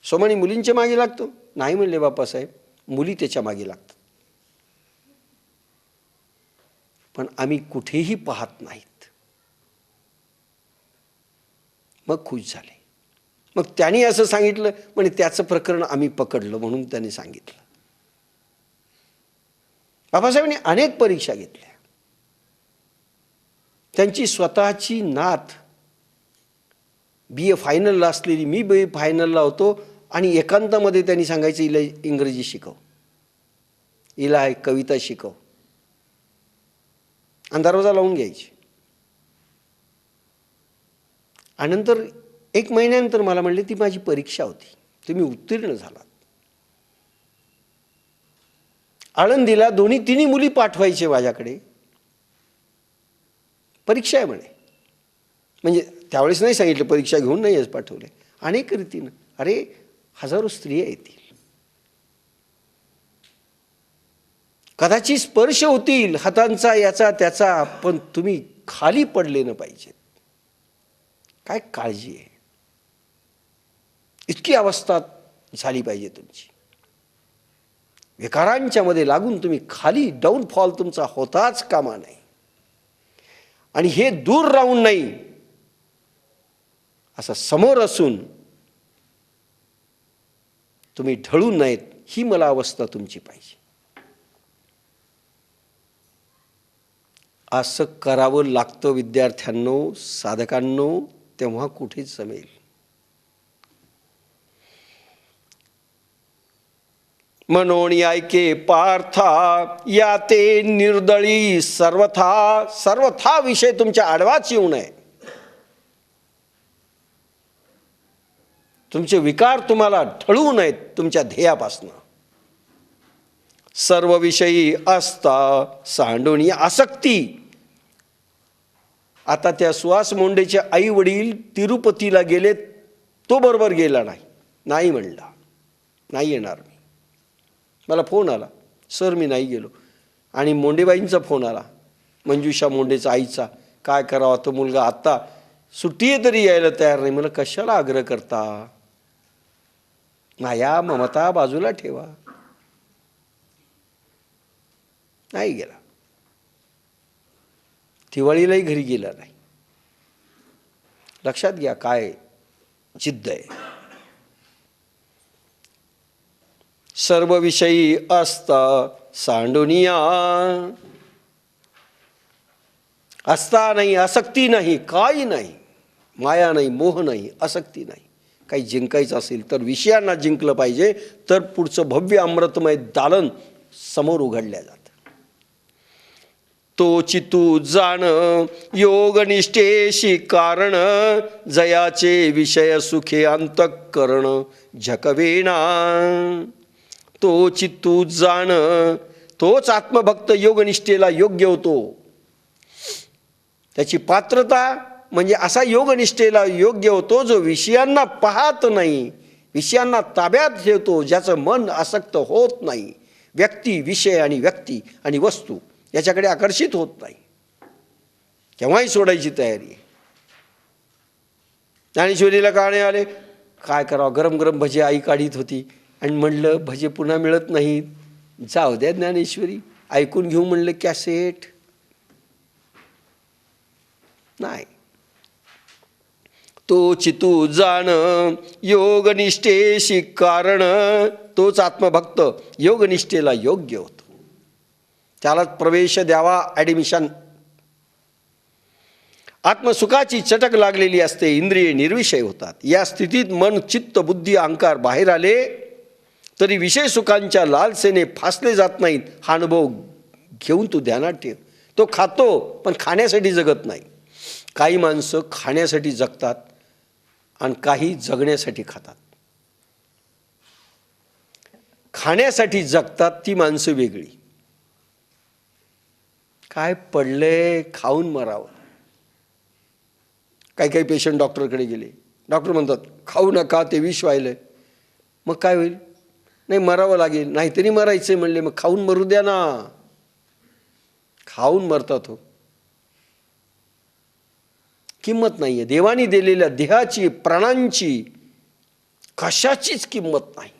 Speaker 1: सोमानी मुलींच्या मागे लागतो? नाही म्हणले बाप्पासाहेब, मुली त्याच्या मागे लागतात, पण आम्ही कुठेही पाहत नाहीत. मग खुश झाले. मग त्यांनी असं सांगितलं, म्हणजे त्याचं प्रकरण आम्ही पकडलं म्हणून त्यांनी सांगितलं. बाबासाहेबांनी अनेक परीक्षा घेतल्या. त्यांची स्वतःची नात BA फायनलला असलेली, मी BA फायनलला होतो, आणि एकांतामध्ये त्यांनी सांगायचं हिला इंग्रजी शिकव, हिला कविता शिकव, आणि दरवाजा लावून घ्यायची. आणि नंतर 1 महिन्यानंतर मला म्हणले ती माझी परीक्षा होती, तुम्ही उत्तीर्ण झालात. आळंदीला 2-3 मुली पाठवायचे माझ्याकडे, परीक्षा आहे म्हणे. म्हणजे त्यावेळेस नाही सांगितलं, परीक्षा घेऊन नाही पाठवले. अनेक रीतीनं, अरे 1000 स्त्रिया येतील, कदाचित स्पर्श होतील हातांचा याचा त्याचा, पण तुम्ही खाली पडले न पाहिजेत. काय काळजी आहे, इतकी अवस्था झाली पाहिजे तुमची. विकारांच्या मध्ये लागून तुम्ही खाली डाऊनफॉल तुमचा होताच कामा नाही. आणि हे दूर राहून नाही, असं समोर असून तुम्ही ढळून नाहीत, ही मला अवस्था तुमची पाहिजे. असं करावं लागतं विद्यार्थ्यांनो, साधकांनो, तेव्हा कुठेच जमेल. म्हणून ऐके पार्था या ते निर्दळी सर्वथा विषय तुमच्या आडवाच येऊ नये. तुमचे विकार तुम्हाला ढळू नयेत तुमच्या ध्येयापासून. सर्व विषयी असता सांडून आसक्ती. आता त्या सुहास मोंडेचे आई वडील तिरुपतीला गेले, तो बरोबर गेला नाही म्हणला, नाही येणार मी. मला फोन आला, सर मी नाही गेलो. आणि मोंडेबाईंचा फोन आला, मंजुषा मोंडेचा आईचा, काय करावा तो मुलगा आत्ता सुट्टी तरी यायला तयार नाही. मला कशाला आग्रह करता, माया ममता बाजूला ठेवा. नाही गेला. दिवाळीलाही घरी गेला नाही. लक्षात घ्या काय जिद्द आहे. सर्व विषयी असता सांडुनिया, असता नाही, आसक्ती नाही, काही नाही, माया नाही, मोह नाही, आसक्ती नाही. काही जिंकायचं असेल तर विषयांना जिंकलं पाहिजे, तर पुढचं भव्य अमृतमय दालन समोर उघडल्या जातं. तो चितू जाण योग निष्ठेशी कारण, जयाचे विषय सुखे अंतःकरण झकवेना. तो चित्तू जाण, तोच आत्मभक्त योगनिष्ठेला योग्य होतो. त्याची पात्रता म्हणजे असा योगनिष्ठेला योग्य होतो जो विषयांना पाहत नाही, विषयांना ताब्यात ठेवतो, ज्याचं मन आसक्त होत नाही, व्यक्ती विषय आणि व्यक्ती आणि वस्तू याच्याकडे आकर्षित होत नाही, केव्हाही सोडायची तयारी आहे. ज्ञानेश्वरीला काणे आले, काय करावं, गरम गरम भजे आई काढीत होती आणि म्हणलं भजे पुन्हा मिळत नाहीत, जाऊ द्या ज्ञानेश्वरी, ऐकून घेऊ म्हणलं कॅसेट. नाही. तो चितू जाण योगनिष्ठेशी कारण, तोच आत्मभक्त योगनिष्ठेला योग्य होतो. त्याला प्रवेश द्यावा, ॲडमिशन. आत्मसुखाची चटक लागलेली असते, इंद्रिये निर्विषय होतात. या स्थितीत मन चित्त बुद्धी अहंकार बाहेर आले तरी विषय सुखांच्या लालसेने फासले जात नाहीत. हा अनुभव घेऊन तू ध्यानात ठेव. तो खातो पण खाण्यासाठी जगत नाही. काही माणसं खाण्यासाठी जगतात आणि काही जगण्यासाठी खातात. खाण्यासाठी जगतात ती माणसं वेगळी. काय पडले खाऊन मरावं. काही काही पेशंट डॉक्टरकडे गेले, डॉक्टर म्हणतात खाऊ नका ते विष व्हायलंय. मग काय होईल, नाही मरावं लागेल, नाहीतरी मरायचंय म्हणले, मग खाऊन मरू द्या ना. खाऊन मरतात हो. किंमत नाही आहे देवानी दिलेल्या देहाची, प्राणांची कशाचीच किंमत नाही.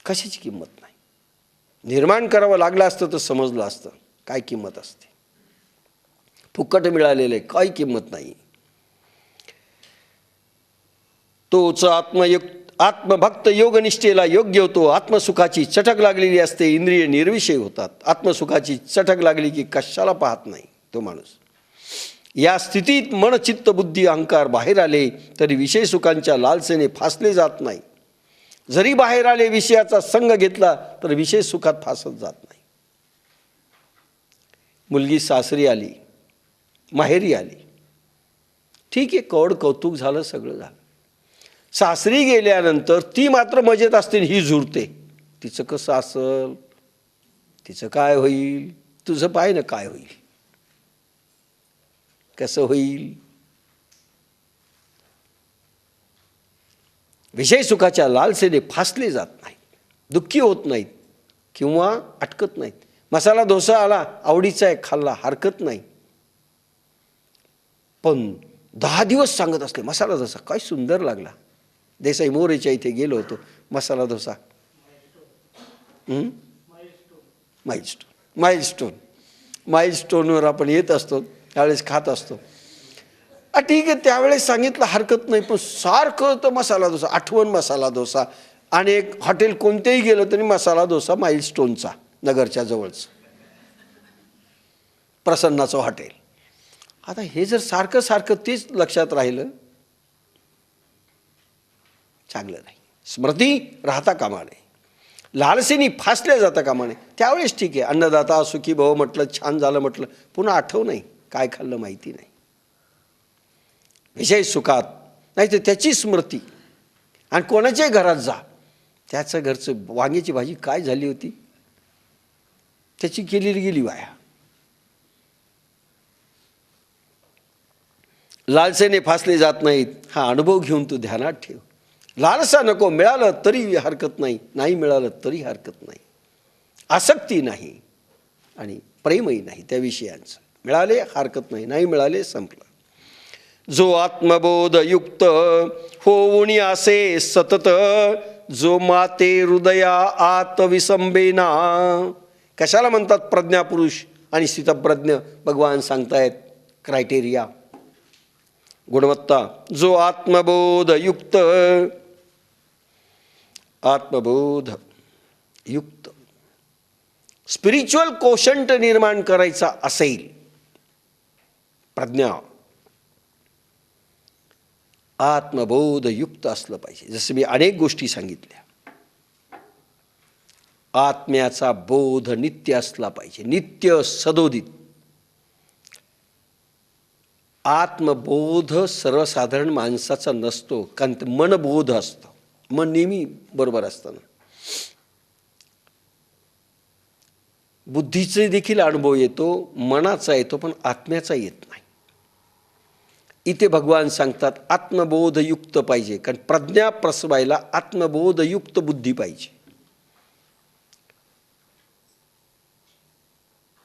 Speaker 1: कशाची किंमत नाही. निर्माण करावं लागलं असतं तर समजलं असतं काय किंमत असते. फुकट मिळालेलं आहे, काही किंमत नाही. तोच आत्मभक्त योगनिष्ठेला योग्य होतो. आत्मसुखाची चटक लागलेली असते, इंद्रिय निर्विषय होतात. आत्मसुखाची चटक लागली की कशाला पाहत नाही तो माणूस. या स्थितीत मन चित्त बुद्धी अहंकार बाहेर आले तरी विषय सुखांच्या लालसेने फासले जात नाही. जरी बाहेर आले, विषयाचा संग घेतला तर विषय सुखात फासत जात नाही. मुलगी सासरी आली, माहेरी आली, ठीक आहे, कौड कौतुक झालं, सगळं झालं. सासरी गेल्यानंतर ती मात्र मजेत असते, ही झुरते. तिचं कसं असल, तिचं काय होईल, तुझं पाय ना काय होईल, कसं होईल. विषय सुखाच्या लालसेने फासले जात नाहीत, दुःखी होत नाहीत किंवा अटकत नाहीत. मसाला डोसा आला, आवडीचा आहे, खाल्ला, हरकत नाही. पण 10 दिवस सांगत असले मसाला डोसा काय सुंदर लागला. देसाई मोरेच्या इथे गेलो होतो, मसाला डोसा. माइलस्टोनवर आपण येत असतो त्यावेळेस खात असतो. ठीक आहे, त्यावेळेस सांगितलं हरकत नाही, पण सारखं तर मसाला डोसा, आठवण मसाला डोसा. आणि एक हॉटेल कोणतेही गेलं तरी मसाला डोसा माइलस्टोनचा, नगरच्या जवळच प्रसन्नाचं हॉटेल. आता हे जर सारखं सारखं तेच लक्षात राहिलं, चांगलं नाही. स्मृती राहता कामा नये, लालसेनी फासल्या जाता कामा नये. त्यावेळेस ठीक आहे, अन्नदाता सुखी भव म्हटलं, छान झालं म्हटलं, पुन्हा आठव नाही काय खाल्लं माहिती नाही. विषय सुखात नाही तर त्याची स्मृती. आणि कोणाच्याही घरात जा, त्याचं घरचं वांग्याची भाजी काय झाली होती, त्याची केलेली गेली वाया. लालसेने फासले जात नाहीत, हा अनुभव घेऊन तू ध्यानात ठेव. लालसा नको, मिळालं तरी हरकत नाही, नाही मिळालं तरी हरकत नाही. आसक्ती नाही आणि प्रेमही नाही त्या विषयांचं. मिळाले हरकत नाही, नाही मिळाले संपलं. जो आत्मबोध युक्त होऊनी असे सतत, जो माते हृदया आत विसंबेना. कशाला म्हणतात प्रज्ञापुरुष, आणि स्थितप्रज्ञ भगवान सांगतायत क्रायटेरिया, गुणवत्ता. जो आत्मबोध युक्त स्पिरिच्युअल कोशंट निर्माण करायचा असेल, प्रज्ञा आत्मबोध युक्त असलं पाहिजे. जसं मी अनेक गोष्टी सांगितल्या. आत्म्याचा बोध नित्य असला पाहिजे, नित्य सदोदित. आत्मबोध सर्वसाधारण माणसाचा नसतो, कारण मनबोध असतं. मन नेहमी बरोबर असतं ना. बुद्धीचे देखील अनुभव येतो, मनाचा येतो, पण आत्म्याचा येत नाही. इथे भगवान सांगतात आत्मबोधयुक्त पाहिजे, कारण प्रज्ञा प्रसवायला आत्मबोधयुक्त बुद्धी पाहिजे.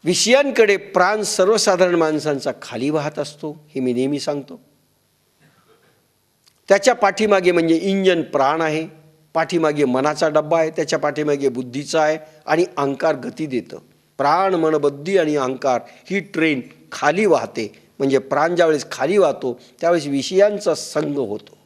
Speaker 1: विषयांकडे प्राण सर्वसाधारण माणसांचा खाली वाहत असतो, हे मी नेहमी सांगतो. त्याच्या पाठीमागे म्हणजे इंजन प्राण आहे, पाठीमागे मनाचा डब्बा आहे, त्याच्या पाठीमागे बुद्धीचा आहे, आणि अहंकार गती देतं. प्राण, मन, बुद्धी आणि अहंकार ही ट्रेन खाली वाहते. म्हणजे प्राण ज्यावेळेस खाली वाहतो त्यावेळेस विषयांचा संग होतो.